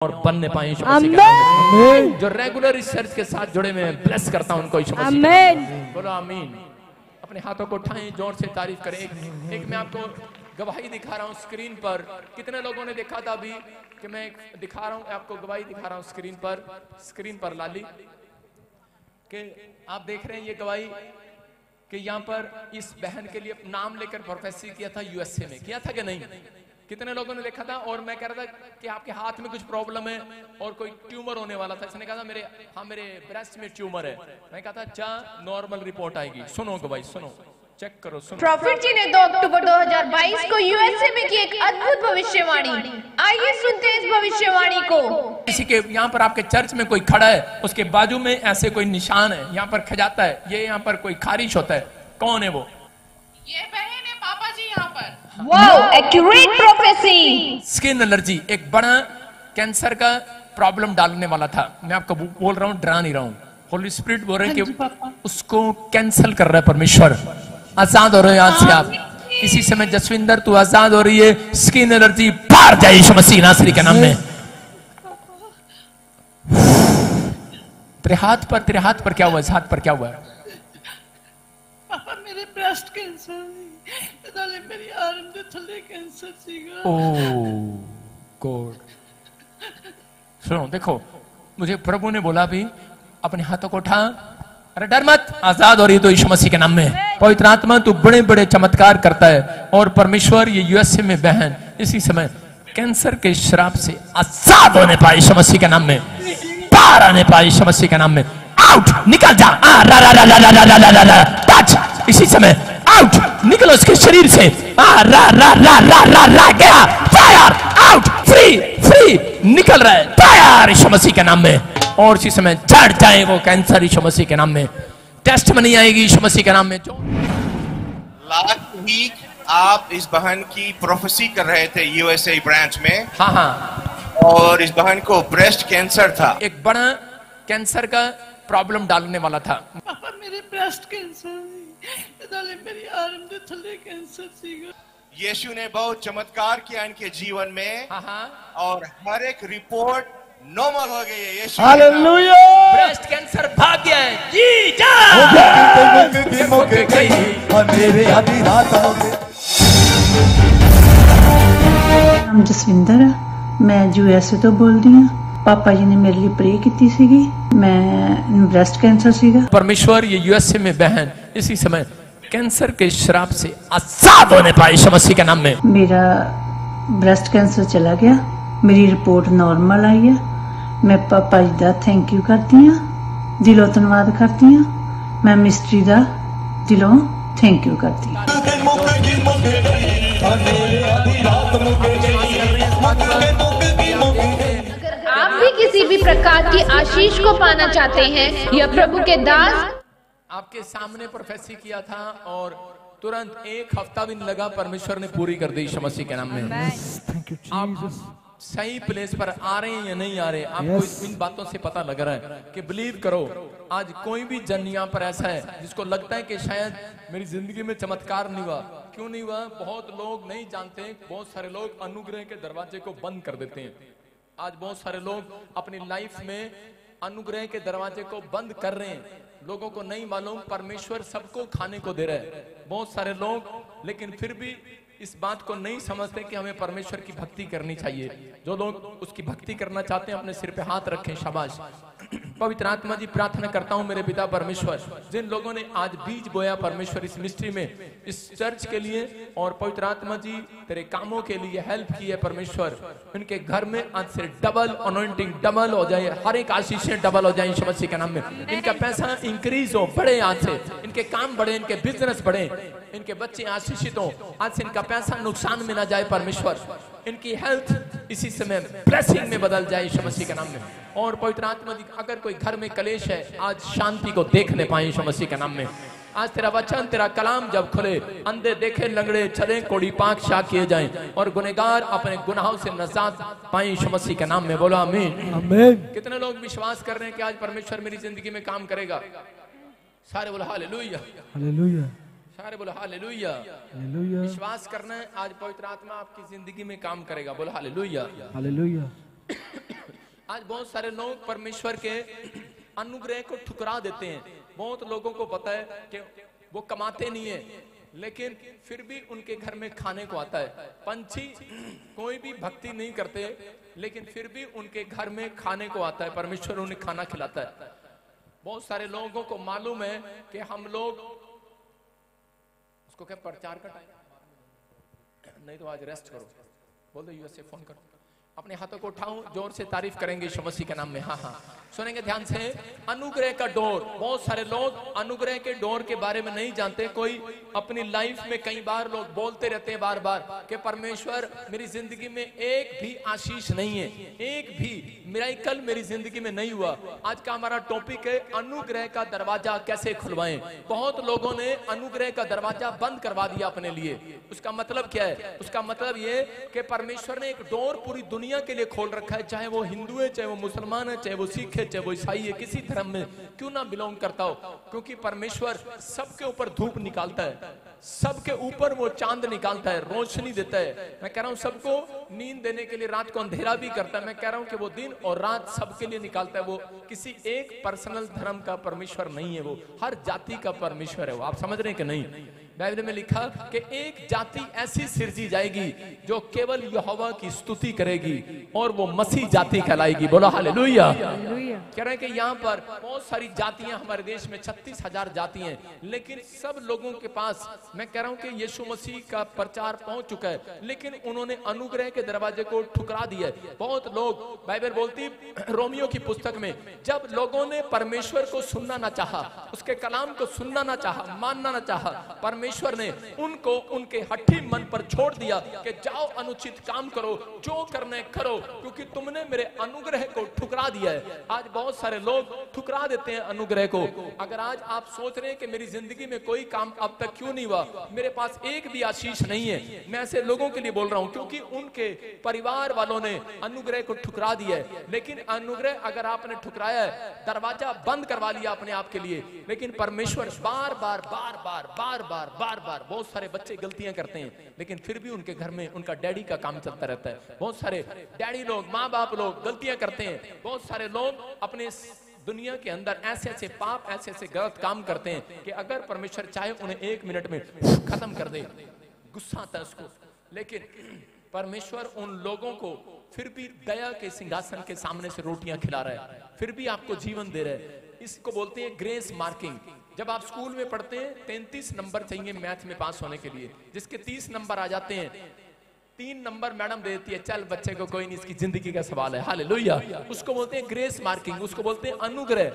और बनने पाए यीशु मसीह के नाम में। जो रेगुलर इस चर्च के साथ जुड़े हुए हैं, ब्लेस करता हूं उनको यीशु मसीह के नाम में। बोलो आमीन। अपने हाथों को उठाएं, जोर से तारीफ करें। एक मैं आपको गवाही दिखा रहा हूं स्क्रीन पर। कितने लोगों ने देखा था अभी कि मैं दिखा रहा हूं, आपको गवाही दिखा रहा हूं स्क्रीन पर लाली कि आप देख रहे हैं ये गवाही कि यहाँ पर इस बहन के लिए नाम लेकर प्रोफेसी किया था, यूएसए में किया था कि नहीं? कितने लोगों ने देखा था? और मैं कह रहा था कि आपके हाथ में कुछ प्रॉब्लम है और कोई ट्यूमर होने वाला था। इसने कहा था मेरे ब्रेस्ट में ट्यूमर है। मैं कहा था अच्छा नॉर्मल रिपोर्ट आएगी। सुनो भाई, सुनो, चेक करो, सुनो। प्रॉफिट जी ने 2 अक्टूबर 2022 को यूएसए में की एक अद्भुत भविष्यवाणी। आइए सुनते हैं इस भविष्यवाणी को। किसी के यहाँ पर आपके चर्च में कोई खड़ा है, उसके बाजू में ऐसे कोई निशान है, यहाँ पर खजाता है, ये यहाँ पर कोई खारिश होता है। कौन है वो? ये बहन है पापा जी यहाँ पर। Wow, accurate prophecy. Skin allergy एक बड़ा कैंसर का प्रॉब्लम डालने वाला था। मैं आपको बोल रहा हूँ, डरा नहीं रहा हूँ। होली स्पिरिट बोल रहे हैं कि उसको कैंसल कर रहा है परमेश्वर। आजाद हो रहे हैं आज से आप। इसी समय जसविंदर तू आजाद हो रही है। स्किन एलर्जी बाहर जाए यीशु मसीह नासरी के नाम में। तेरे हाथ पर क्या हुआ? इस हाथ पर क्या हुआ? पापा मेरे ब्रेस्ट कैंसर नाले मेरी आर्म दे थले कैंसर सीगा। ओह गॉड। सुनो, देखो, मुझे प्रभु ने बोला भी अपने हाथों को उठा। अरे डर मत, आजाद हो रही तो यीशु मसीह के नाम में। पवित्र आत्मा तू बड़े बड़े चमत्कार करता है। और परमेश्वर ये यूएसए में बहन इसी समय कैंसर के श्राप से आजाद होने पाए यीशु मसीह के नाम में। बाहर आने पाए यीशु मसीह के नाम में। आउट, निकल जा। टच इसी समय आउट, निकलो इसके शरीर से। गया फायर, आउट, फ्री निकल रहा है। फायर यीशु मसीह के नाम में। और इसी समय झड़ जाए वो कैंसर यीशु मसीह के नाम में। टेस्ट में नहीं आएगी यीशु मसीह के नाम में। जो लास्ट वीक आप इस बहन की प्रोफेसी कर रहे थे यूएसए ब्रांच में। हाँ, और इस बहन को ब्रेस्ट कैंसर था, एक बड़ा कैंसर का प्रॉब्लम डालने वाला था। पापा मेरे ब्रेस्ट कैंसर नाले मेरी आर्म दे थले कैंसर सीगा। यीशु ने बहुत चमत्कार किया इनके जीवन में। हाँ, और हर एक रिपोर्ट नॉर्मल हो गई है। यीशु हालेलुया। ब्रेस्ट कैंसर भाग गया है। जी जा। मेरे आधी रात हो गई। नाम जसविंदर है, मैं यूएसए ਤੋਂ ਬੋਲਦੀ ਹਾਂ। पापा जी ने मेरे लिए प्रे की सीगी। मैं ब्रेस्ट कैंसर सीगा। परमेश्वर ये यूएसए में बहन इसी समय कैंसर के श्राप से आजाद होने पाए यीशु मसीह के नाम में। मेरा ब्रेस्ट कैंसर चला गया, मेरी रिपोर्ट नॉर्मल आई है। मैं पापा जी का थैंक यू करती हाँ, दिलों धन्यवाद करती हाँ। मैं मिस्ट्री का दिलों थैंक यू करती हूँ। आप भी किसी भी प्रकार की आशीष को पाना चाहते हैं या प्रभु के दास आपके सामने प्रोफेसी किया था और तुरंत 1 हफ्ता भी नहीं लगा, परमेश्वर ने पूरी कर दी यीशु मसीह के नाम में। आप सही प्लेस पर आ रहे हैं या नहीं आ रहे? आपको इन बातों से पता लग रहा है कि बिलीव करो। आज कोई भी जन यहाँ पर ऐसा है जिसको लगता है कि शायद मेरी जिंदगी में चमत्कार नहीं हुआ। क्यों नहीं हुआ? बहुत लोग नहीं जानते। बहुत सारे लोग अनुग्रह के दरवाजे को बंद कर देते हैं। आज बहुत सारे लोग अपनी लाइफ में अनुग्रह के दरवाजे को बंद कर रहे हैं। लोगों को नहीं मालूम परमेश्वर सबको खाने को दे रहा है। बहुत सारे लोग लेकिन फिर भी इस बात को नहीं समझते कि हमें परमेश्वर की भक्ति करनी चाहिए। जो लोग उसकी भक्ति करना चाहते हैं अपने सिर पे हाथ रखें, शाबाश। पवित्र आत्मा जी, प्रार्थना करता हूं मेरे पिता परमेश्वर, जिन लोगों ने आज बीज बोया परमेश्वर इस मिस्ट्री में, इस चर्च के लिए, और पवित्र आत्मा जी तेरे कामों के लिए हेल्प की है परमेश्वर, उनके घर में आज से डबल अनॉइंटिंग डबल हो जाए। हर एक आशीषें डबल हो जाए यीशु मसीह के नाम में। इनका पैसा इंक्रीज हो, बढ़े, आज से इनके काम बढ़े, इनके बिजनेस बढ़े, इनके बच्चे आशीषित हो। आज से इनका पैसा नुकसान में ना जाए परमेश्वर। इनकी हेल्थ इसी समय ब्लेसिंग में बदल जाए यीशु मसीह के नाम में। और पवित्र आत्मा जी, अगर कोई घर में कलेश है, आज शांति को देखने पाए यीशु मसीह के नाम में। आज तेरा वचन, तेरा कलाम जब खुले, अंधे देखे, लंगड़े चले, कोड़ी पाक शाह किए जाएं और गुनहगार अपने गुनाहों से नजात पाए यीशु मसीह के नाम में। बोलो आमीन। आमीन। कितने लोग विश्वास कर रहे हैं कि आज परमेश्वर मेरी जिंदगी में काम करेगा? सारे बोलो हालेलुया। हालेलुया। सारे बोलो हालेलुया। हालेलुया। विश्वास करना है आज पवित्र आत्मा आपकी जिंदगी में काम करेगा। बोलो हालेलुया। हालेलुया। आज बहुत सारे लोग परमेश्वर के अनुग्रह को ठुकरा देते हैं। बहुत लोगों को पता है कि वो कमाते नहीं है, लेकिन फिर भी उनके घर में खाने को आता है। पंछी कोई भी भक्ति नहीं करते, लेकिन फिर भी उनके घर में खाने को आता है, परमेश्वर उन्हें खाना खिलाता है। बहुत सारे लोगों को मालूम है कि हम लोग उसको क्या प्रचार का टाइम नहीं, तो आज रेस्ट करो, बोल दो यूएसए फोन करो। अपने हाथों को उठाऊं, जोर से तारीफ करेंगे यीशु मसीह के नाम में। हाँ हाँ, सुनेंगे ध्यान से। अनुग्रह का डोर, बहुत सारे लोग अनुग्रह के डोर के बारे में नहीं जानते। कोई अपनी लाइफ में कई बार लोग बोलते रहते हैं बार बार कि परमेश्वर मेरी जिंदगी में एक भी आशीष नहीं है, एक भी मिरेकल मेरी जिंदगी में नहीं हुआ। आज का हमारा टॉपिक है अनुग्रह का दरवाजा कैसे खुलवाएं। बहुत लोगों ने अनुग्रह का दरवाजा बंद करवा दिया अपने लिए। उसका मतलब क्या है? उसका मतलब ये कि परमेश्वर ने एक डोर पूरी दुनिया के लिए खोल रखा है, चाहे वो हिंदू है, चाहे वो मुसलमान है, चाहे वो सिख है, चाहे वो ईसाई है, किसी धर्म में क्यों ना बिलोंग करता हो, क्योंकि परमेश्वर सबके ऊपर धूप निकालता है, सबके ऊपर वो चांद निकालता है, रोशनी देता है। मैं कह रहा हूं सबको नींद देने के लिए रात को अंधेरा भी करता है। मैं कह रहा हूं कि वो दिन और रात सबके लिए निकालता है। वो किसी एक पर्सनल धर्म का परमेश्वर नहीं है, वो हर जाति का परमेश्वर है। वो आप समझ रहे हैं कि नहीं? बाइबल में लिखा कि एक जाति ऐसी सिरजी जाएगी जो केवल यहोवा की स्तुति करेगी और वो मसीह जाति कहलाएगी। बोलो हालेलुया। कह रहे हैं कि यहाँ पर बहुत सारी जातियां हमारे देश में 36,000 जातियां हैं, लेकिन सब लोगों के पास मैं कह रहा हूं कि यीशु मसीह का प्रचार पहुंच चुका है, लेकिन उन्होंने अनुग्रह के दरवाजे को ठुकरा दिया है। बहुत लोग, बाइबल बोलती रोमियो की पुस्तक में, जब लोगों ने परमेश्वर को सुनना ना चाहा, उसके कलाम को सुनना ना चाहा, मानना ना चाहा, परमेश्वर ने उनको उनके हठी मन पर छोड़ दिया कि जाओ अनुचित काम करो, जो करने करो, क्योंकि तुमने मेरे अनुग्रह को ठुकरा दिया है। आज बहुत सारे लोग ठुकरा देते हैं अनुग्रह को। अगर आज आप सोच रहे हैं कि मेरी जिंदगी में कोई काम अब तक क्यों नहीं हुआ, मेरे पास एक भी आशीष नहीं है, मैं ऐसे लोगों के लिए बोल रहा हूं क्योंकि उनके परिवार वालों ने अनुग्रह को ठुकरा दिया है। लेकिन अनुग्रह अगर आपने ठुकराया है, दरवाजा बंद करवा लिया अपने आप के लिए, लेकिन परमेश्वर बार बार बार बार बार बार बार बार, बहुत सारे बच्चे गलतियां करते हैं, लेकिन फिर भी उनके घर में उनका डैडी का काम चलता रहता है। बहुत सारे डैडी लोग, माँ बाप लोग गलतियां करते हैं। बहुत सारे लोग अपने दुनिया के अंदर ऐसे ऐसे पाप, ऐसे ऐसे गलत काम करते हैं कि अगर परमेश्वर चाहे उन्हें 1 मिनट में खत्म कर दे, गुस्सा आता है उसको, लेकिन परमेश्वर उन लोगों को फिर भी दया के सिंहासन के सामने से रोटियां खिला रहा है, फिर भी आपको जीवन दे रहा है। इसको बोलते हैं ग्रेस मार्किंग। जब आप स्कूल में पढ़ते हैं 33 नंबर चाहिए मैथ में पास होने के लिए, जिसके 30 नंबर आ जाते हैं, 3 नंबर मैडम दे देती है, चल बच्चे को कोई नहीं, इसकी जिंदगी का सवाल है, हालेलुया। उसको बोलते हैं ग्रेस मार्किंग, उसको बोलते हैं अनुग्रह।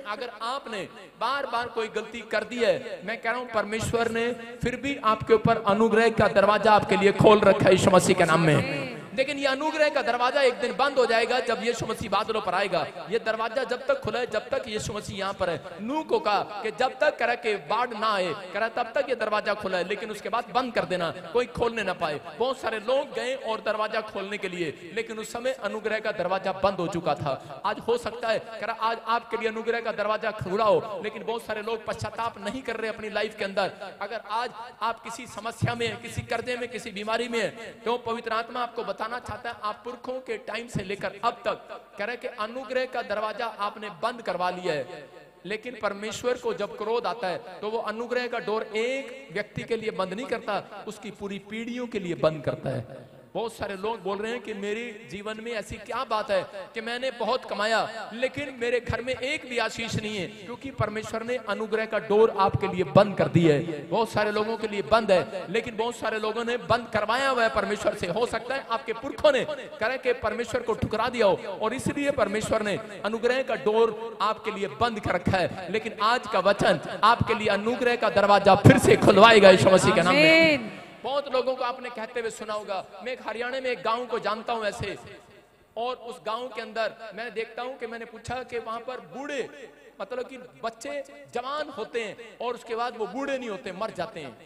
अगर आपने बार बार कोई गलती कर दी है, मैं कह रहा हूं परमेश्वर ने फिर भी आपके ऊपर अनुग्रह का दरवाजा आपके लिए खोल रखा है यीशु मसीह के नाम में। लेकिन ये अनुग्रह का दरवाजा एक दिन बंद हो जाएगा जब यीशु मसीह बादलों पर आएगा। ये दरवाजा जब तक खुला है, जब तक यीशु मसीह यहाँ पर है। नूह को कहा कि जब तक करा के बाढ़ ना आए, करा तब तक ये दरवाजा खुला है, लेकिन उसके बाद बंद कर देना, कोई खोलने ना पाए। बहुत सारे लोग गए और दरवाजा खोलने के लिए, लेकिन उस समय अनुग्रह का दरवाजा बंद हो चुका था। आज हो सकता है करा आज आपके लिए अनुग्रह का दरवाजा खुला हो, लेकिन बहुत सारे लोग पश्चाताप नहीं कर रहे अपनी लाइफ के अंदर। अगर आज आप किसी समस्या में, किसी कर्जे में, किसी बीमारी में, तो पवित्र आत्मा आपको बताना चाहता है, आप पुरखों के टाइम से लेकर अब तक कह रहे कि अनुग्रह का दरवाजा आपने बंद करवा लिया है। लेकिन परमेश्वर को जब क्रोध आता है तो वो अनुग्रह का डोर एक व्यक्ति के लिए बंद नहीं करता, उसकी पूरी पीढ़ियों के लिए बंद करता है। बहुत सारे लोग बोल रहे हैं कि मेरे जीवन में ऐसी क्या बात है कि मैंने बहुत कमाया, लेकिन मेरे घर में एक भी आशीष नहीं है, क्योंकि परमेश्वर ने अनुग्रह का डोर आपके लिए बंद कर दी है। बहुत सारे लोगों के लिए बंद है, लेकिन बहुत सारे लोगों ने बंद करवाया हुआ है परमेश्वर से। हो सकता है आपके पुरखों ने करे कि परमेश्वर को ठुकरा दिया हो, और इसलिए परमेश्वर ने अनुग्रह का डोर आपके लिए बंद कर रखा है। लेकिन आज का वचन आपके लिए अनुग्रह का दरवाजा फिर से खुलवाएगा यीशु मसीह के नाम में। बहुत लोगों को आपने कहते हुए सुना होगा, मैं एक हरियाणा में एक गांव को जानता हूं ऐसे, और उस गांव के अंदर मैं देखता हूं कि मैंने पूछा कि वहां पर बूढ़े, मतलब कि बच्चे जवान होते हैं और उसके बाद वो बूढ़े नहीं होते, मर जाते हैं।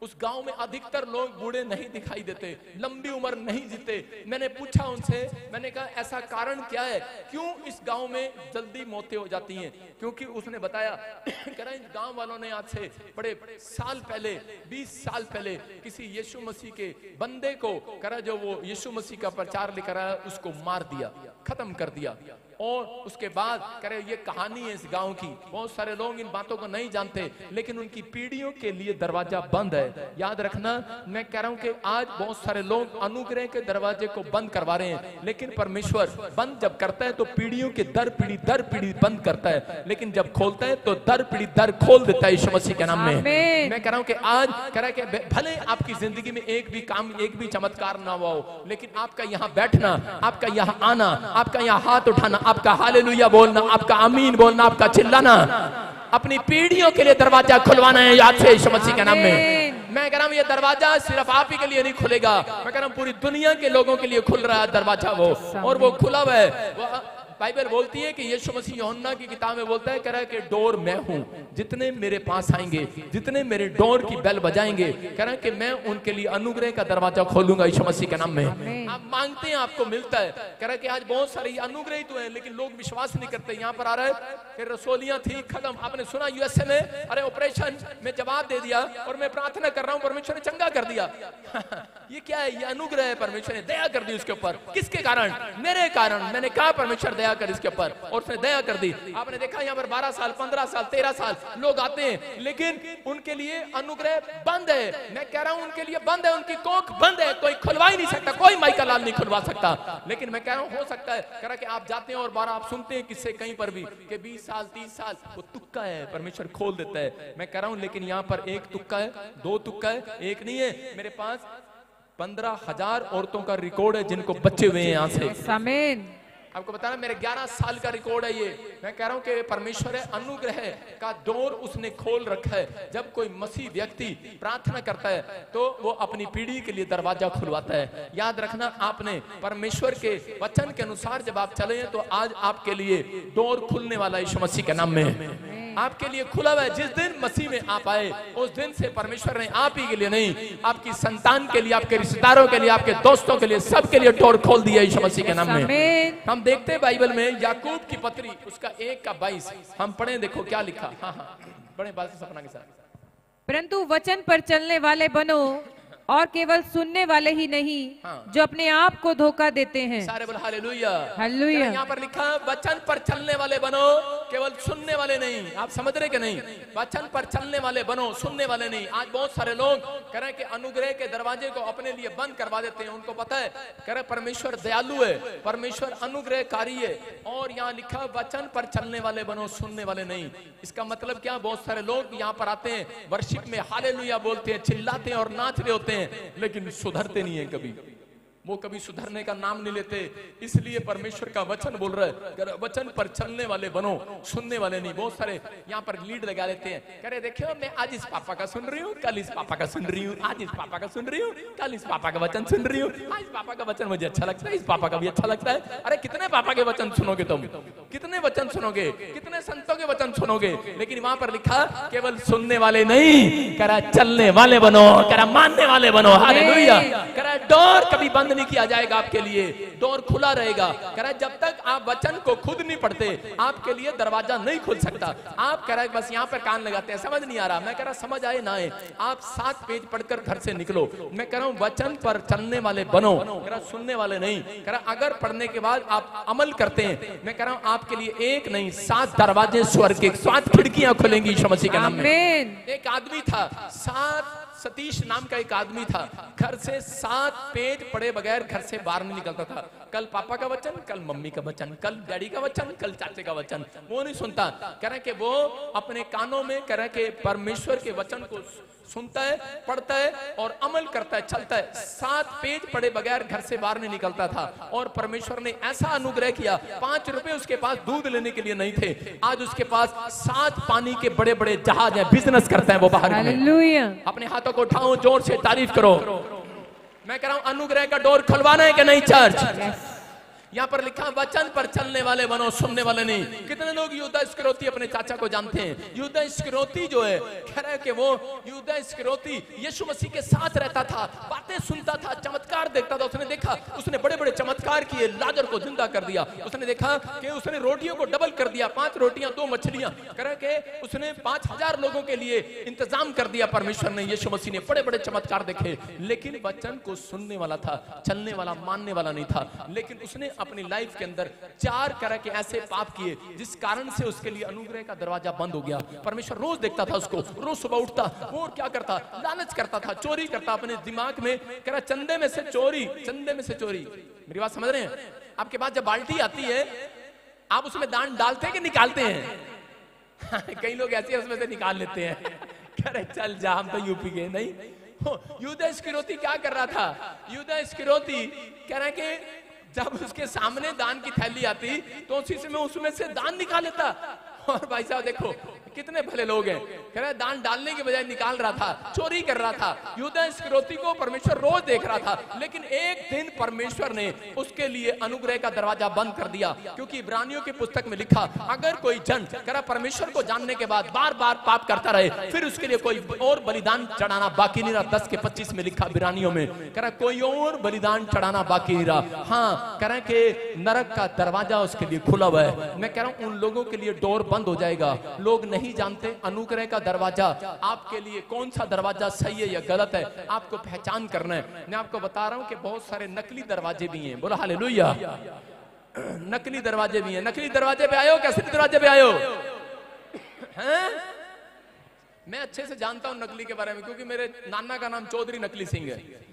उस गांव में अधिकतर लोग बूढ़े नहीं दिखाई देते, लंबी उम्र नहीं जीते। मैंने पूछा उनसे, मैंने कहा ऐसा कारण क्या है, क्यों इस गांव में जल्दी मौतें हो जाती हैं? क्योंकि उसने बताया कह रहा इस गांव वालों ने आज से बड़े साल पहले, 20 साल पहले किसी यीशु मसीह के बंदे को कह रहा जो वो यीशु मसीह का प्रचार लेकर आया उसको मार दिया, खत्म कर दिया। और उसके बाद कह रहे ये कहानी है इस गांव की। बहुत सारे लोग इन बातों को नहीं जानते, लेकिन उनकी पीढ़ियों के लिए दरवाजा बंद है। याद रखना, मैं कह रहा हूं कि आज बहुत सारे लोग अनुग्रह के दरवाजे को बंद करवा रहे हैं, लेकिन परमेश्वर बंद जब करता है तो पीढ़ियों के दर पीढ़ी बंद करता है, लेकिन जब खोलता है तो दर पीढ़ी दर खोल देता है यीशु मसीह के नाम में। मैं कह रहा हूं कि आज कह रहा है कि भले आपकी जिंदगी में एक भी काम, एक भी चमत्कार ना हुआ हो, लेकिन आपका यहाँ बैठना, आपका यहाँ आना, आपका यहाँ हाथ उठाना, आपका हालेलुया बोलना, आपका आमीन बोलना, आपका चिल्लाना, अपनी पीढ़ियों के लिए दरवाजा खुलवाना है आज से यीशु मसीह के नाम में। मैं कह रहा हूं ये दरवाजा सिर्फ आप ही के लिए नहीं खुलेगा, मैं कह रहा हूं पूरी दुनिया के लोगों के लिए खुल रहा है दरवाजा वो, और वो खुला हुआ है। बाइबल बोलती है कि यीशु मसीह यूहन्ना की किताब में बोलता है, कह रहा है कि डोर मैं हूं, जितने मेरे पास आएंगे, जितने मेरे डोर की बेल बजाएंगे, कह रहा है कि मैं उनके लिए अनुग्रह का दरवाजा खोलूंगा यीशु मसीह के नाम में। आप मांगते हैं आपको मिलता है। कह रहा है कि आज बहुत सारे अनुग्रह तो है, लेकिन लोग विश्वास नहीं करते। यहाँ पर आ रहा है कि रसोलियां थी खत्म, आपने सुना यूएसए में, अरे ऑपरेशन में जवाब दे दिया और मैं प्रार्थना कर रहा हूँ परमेश्वर ने चंगा कर दिया। ये क्या है? ये अनुग्रह है, परमेश्वर ने दया कर दी उसके ऊपर। किसके कारण? मेरे कारण। मैंने कहा परमेश्वर दया कर इसके ऊपर, और उसने दया कर दी। आपने देखा यहाँ पर 12 साल 15 साल 13 साल लोग आते हैं, लेकिन उनके लिए अनुग्रह बंद है। मैं कह रहा हूं उनके लिए बंद है, उनकी कोख बंद है, कोई खुलवा ही नहीं सकता, कोई माइकल लाल नहीं खुलवा सकता। लेकिन मैं कह रहा हूं हो सकता है, कह रहा कि आप जाते हैं और 12 आप सुनते हैं किससे कहीं पर भी कि 20 साल 30 साल वो तुक्का है, परमेश्वर खोल देता है। मैं कह रहा हूं लेकिन यहाँ पर एक तुक्का है, 2 तुक्का है, एक नहीं है। मेरे पास 15,000 औरतों का रिकॉर्ड है जिनको बच्चे हुए हैं यहाँ से। आमीन। आपको बताना मेरे 11 साल का रिकॉर्ड है ये। मैं कह रहा हूं कि परमेश्वर है, अनुग्रह का डोर उसने खोल रखा है। जब कोई मसीह व्यक्ति प्रार्थना करता है तो वो अपनी पीढ़ी के लिए दरवाजा खुलवाता है। याद रखना, आपने परमेश्वर के वचन के अनुसार जब आप चले हैं तो आज आपके लिए डोर खुलने वाला यीशु मसीह के नाम में आपके लिए खुला हुआ है। जिस दिन मसीह में आप आए उस दिन से परमेश्वर ने आप ही के लिए नहीं, आपकी संतान के लिए, आपके रिश्तेदारों के लिए, आपके दोस्तों के लिए, सबके लिए डोर खोल दिया यीशु मसीह के नाम में। हम देखते हैं बाइबल में याकूब की पत्री उसका 1:22 हम पढ़े, देखो क्या लिखा। हाँ, बड़े बात से सपना के साथ। परंतु वचन पर चलने वाले बनो और केवल सुनने वाले ही नहीं, जो अपने आप को धोखा देते हैं। सारे बोल हालेलुया। हालेलुया। यहाँ पर लिखा वचन पर चलने वाले बनो, केवल सुनने वाले नहीं। आप समझ रहे कि नहीं? वचन पर चलने वाले बनो, सुनने वाले नहीं। आज बहुत सारे लोग कह रहे हैं कि अनुग्रह के दरवाजे को अपने लिए बंद करवा देते हैं। उनको पता है, कह रहे परमेश्वर दयालु है, परमेश्वर अनुग्रहकारी है, और यहाँ लिखा वचन पर चलने वाले बनो, सुनने वाले नहीं। इसका मतलब क्या? बहुत सारे लोग यहाँ पर आते हैं, वर्शिप में हालेलुया बोलते हैं, चिल्लाते हैं और नाच रहे होते हैं, लेकिन सुधरते नहीं है कभी। वो कभी सुधरने का नाम नहीं लेते। इसलिए परमेश्वर का वचन बोल रहा है, वचन पर चलने वाले बनो, सुनने वाले नहीं। बहुत सारे यहाँ पर लीड लगा लेते हैं, कह रहे देखियो मैं आज इस पापा का सुन रही हूँ, कल इस पापा का सुन रही हूँ, आज इस पापा का सुन रही हूँ, कल इस पापा का वचन सुन रही हूँ, आज इस पापा का वचन मुझे अच्छा लगता है, इस पापा का भी अच्छा लगता है। अरे कितने पापा के वचन सुनोगे तुम? कितने वचन सुनोगे? कितने संतों के वचन सुनोगे? लेकिन वहां पर लिखा केवल सुनने वाले नहीं, कह रहा चलने वाले बनो, कह रहा मानने वाले बनो। हालेलुया। कह रहा डोर कभी बंद नहीं किया जाएगा आपके लिए, डोर खुला रहेगा। कह रहा जब तक आप वचन को खुद नहीं पढ़ते आपके लिए दरवाजा नहीं खुल सकता। आप कह रहा है बस यहाँ पर कान लगाते हैं, समझ नहीं आ रहा। मैं कह रहा समझ आए ना आए, आप 7 पेज पढ़कर घर से निकलो। मैं कह रहा हूँ वचन पर चलने वाले बनो, कह रहा सुनने वाले नहीं। कह रहा अगर पढ़ने के बाद आप अमल करते हैं, मैं कह रहा हूँ आपके लिए एक नहीं 7 दरवाजे स्वर्ग के, 7 खिड़कियां खुलेंगी यीशु मसीह के नाम में। एक आदमी था, सतीश नाम का एक आदमी था, घर से 7 पेज पढ़े बगैर घर से बाहर नहीं निकलता था। कल पापा का वचन, कल मम्मी का वचन, कल डैडी का वचन, कल चाचे का वचन, वो नहीं सुनता। कह रहे कि वो अपने कानों में कह रहे कि परमेश्वर के वचन को सुनता है, पढ़ता है और अमल करता है, चलता है। 7 पेज पढ़े बगैर घर से बाहर नहीं निकलता था। और परमेश्वर ने ऐसा अनुग्रह किया, 5 रुपए उसके पास दूध लेने के लिए नहीं थे, आज उसके पास 7 पानी के बड़े बड़े जहाज हैं, बिजनेस करता है वो बाहर। अपने हाथों को उठाओ, जोर से तारीफ करो। मैं कह रहा हूं अनुग्रह का डोर खुलवाना है कि नहीं चर्च? यहाँ पर लिखा वचन पर चलने वाले बनो, सुनने वाले नहीं। कितने लोग यहूदा इस्करियोती अपने चाचा को जानते हैं? यहूदा इस्करियोती जो है, कह रहा है कि वो यहूदा इस्करियोती यीशु मसीह के साथ रहता था, बातें सुनता था, चमत्कार देखता था। उसने देखा, उसने बड़े बड़े चमत्कार किए, लाजर को जिंदा कर दिया। उसने देखा कि उसने रोटियों को डबल कर दिया, 5 रोटियां 2 मछलियां, कह रहा है कि उसने 5000 लोगों के लिए इंतजाम कर दिया परमेश्वर ने। यीशु मसीह ने बड़े बड़े चमत्कार देखे, लेकिन वचन को सुनने वाला था, चलने वाला, मानने वाला नहीं था। लेकिन उसने अपनी लाइफ के अंदर 4 तरह के ऐसे पाप किए जिस कारण से उसके लिए अनुग्रह का दरवाजा बंद हो गया। परमेश्वर रोज देखता था उसको, रोज सुबह उठता, वो क्या करता, लालच करता था, चोरी करता अपने दिमाग में, कह रहा चंदे में से चोरी, चंदे में से चोरी। मेरी बात समझ रहे हैं? आपके पास जब बाल्टी आती है, आप उसमें दान डालते हैं कि निकालते हैं? कई लोग ऐसे उसमें से निकाल लेते हैं, कह रहे चल जा, हम तो यूपी के नहीं। यहूदा इस्करियोती क्या कर रहा था? यहूदा इस्करियोती कह रहा है कि जब उसके सामने दान की थैली आती तो उसी समय उसमें से दान निकाल लेता। और भाई साहब देखो कितने भले लोग हैं, कह रहे दान डालने के बजाय निकाल रहा था, चोरी कर रहा था। यहूदा इस्करियोती को परमेश्वर रोज देख रहा था, लेकिन एक दिन परमेश्वर ने उसके लिए अनुग्रह का दरवाजा बंद कर दिया। क्योंकि इब्रानियों की पुस्तक में लिखा, अगर कोई जन कह रहा परमेश्वर को जानने के बाद बार बार पाप करता रहे, फिर उसके लिए कोई और बलिदान चढ़ाना बाकी नहीं रहा। 10:25 में लिखा इब्रानियों में, कह रहा कोई और बलिदान चढ़ाना बाकी नहीं रहा। हाँ, कह रहे कि नरक का दरवाजा उसके लिए खुला हुआ है। मैं कह रहा हूं उन लोगों के लिए डोर बंद हो जाएगा। लोग नहीं जानते अनुग्रह का दरवाजा आपके लिए कौन सा दरवाजा सही है या गलत है, आपको पहचान करना है। मैं आपको बता रहा हूं कि बहुत सारे नकली दरवाजे भी हैं। बोलो हालेलुया। नकली दरवाजे भी हैं। नकली दरवाजे पे आयो, कैसे दरवाजे पे आयो? हैं? मैं अच्छे से जानता हूं नकली के बारे में, क्योंकि मेरे नाना का नाम चौधरी नकली सिंह है।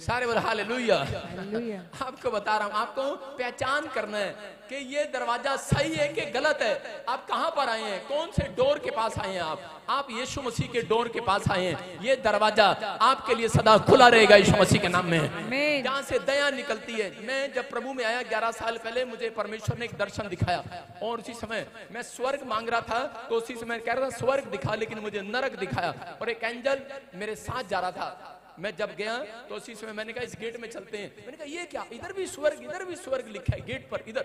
सारे बोलो हालेलुया। आपको बता रहा हूं, आपको पहचान करना है कि ये दरवाजा सही है कि गलत है। आप कहां पर आए हैं? कौन से डोर के पास आए हैं? आप यीशु मसीह के डोर के पास आए हैं। ये दरवाजा आपके लिए सदा खुला रहेगा यीशु मसीह के नाम में, जहां से दया निकलती है। मैं जब प्रभु में आया 11 साल पहले, मुझे परमेश्वर ने एक दर्शन दिखाया, और उसी समय मैं स्वर्ग मांग रहा था, तो उसी समय कह रहा था स्वर्ग दिखा, लेकिन मुझे नरक दिखाया, और एक एंजल मेरे साथ जा रहा था। मैं जब गया तो उसी समय मैंने कहा इस गेट में चलते हैं। मैंने कहा ये क्या, इधर भी स्वर्ग लिखा है गेट पर, इधर।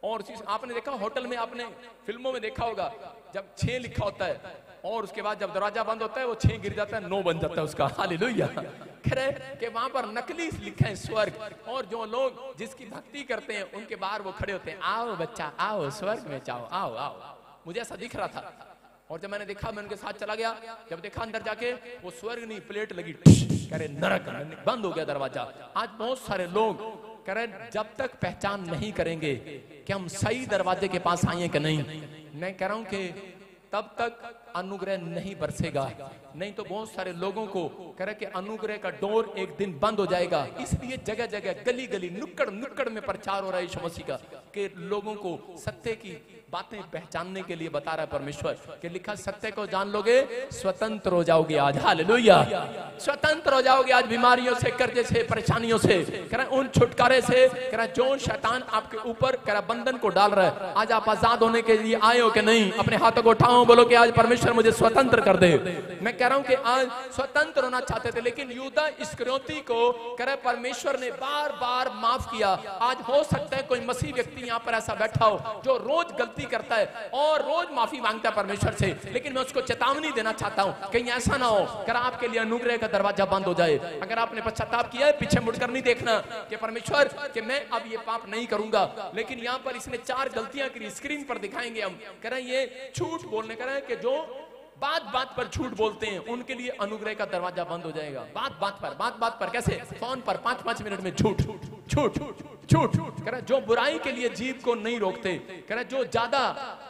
और आपने देखा होटल में, आपने फिल्मों में देखा होगा, जब 6 लिखा होता है और उसके बाद जब दरवाजा बंद होता है वो 6 गिर जाता है, 9 बन जाता है उसका। हालेलुया। कह रहे कि वहां पर नकली लिखा है स्वर्ग, और जो लोग जिसकी भक्ति करते हैं उनके बाहर वो खड़े होते हैं, आओ बच्चा आओ स्वर्ग में जाओ, आओ आओ। मुझे ऐसा दिख रहा था, और जब मैंने देखा मैं उनके साथ चला गया। जब देखा अंदर जाके वो स्वर्ग नहीं, प्लेट लगी, कह रहे नरक, बंद हो गया दरवाजा। आज बहुत सारे लोग कह रहे जब तक पहचान नहीं करेंगे कि हम सही दरवाजे के पास आए कि नहीं, मैं कह रहा हूं कि तब तक अनुग्रह नहीं बरसेगा। नहीं तो बहुत सारे लोगों को कह रहे कि अनुग्रह का डोर एक दिन बंद हो जाएगा। इसलिए जगह जगह, गली गली, नुक्कड़ नुक्कड़ में प्रचार हो रहा है यीशु मसीह का, कि लोगों को सत्य की बातें पहचानने के लिए बता रहा है परमेश्वर कि लिखा सत्य को जान लोगे स्वतंत्र हो जाओगे आज। हालेलुया। स्वतंत्र हो जाओगे आज बीमारियों से, कर्जे से, परेशानियों से, कह रहा उन छुटकारे से, कह रहा जो शैतान आपके ऊपर कह रहा बंधन को डाल रहा है। आज आप आजाद होने के लिए आए हो कि नहीं? अपने हाथों को उठाओ, बोलो कि आज परमेश्वर मुझे स्वतंत्र कर दे। मैं कह रहा हूं कि आज स्वतंत्र होना चाहते थे, लेकिन यहूदा इस्करियोती को कह रहा परमेश्वर ने बार बार माफ किया। आज हो सकता है कोई मसीह व्यक्ति यहाँ पर ऐसा बैठा हो जो रोज गलती करता है और रोज माफी मांगता है परमेश्वर से, लेकिन मैं उसको चेतावनी देना चाहता हूं कहीं ऐसा ना हो कि आपके लिए अनुग्रह का दरवाजा बंद हो जाए। अगर आपने पश्चाताप किया है, पीछे मुड़कर नहीं देखना कि परमेश्वर कि मैं अब ये पाप नहीं करूंगा। लेकिन यहाँ पर इसने 4 गलतियां की, स्क्रीन पर दिखाएंगे हम। कह रहे हैं ये झूठ बोलने कह रहे हैं कि जो बात पर झूठ बोलते हैं उनके लिए अनुग्रह का दरवाजा बंद हो जाएगा। बात पर कैसे? फोन पर 5-5 मिनट में झूठ कह रहा जो बुराई के लिए जीभ को नहीं रोकते, कह रहा जो ज्यादा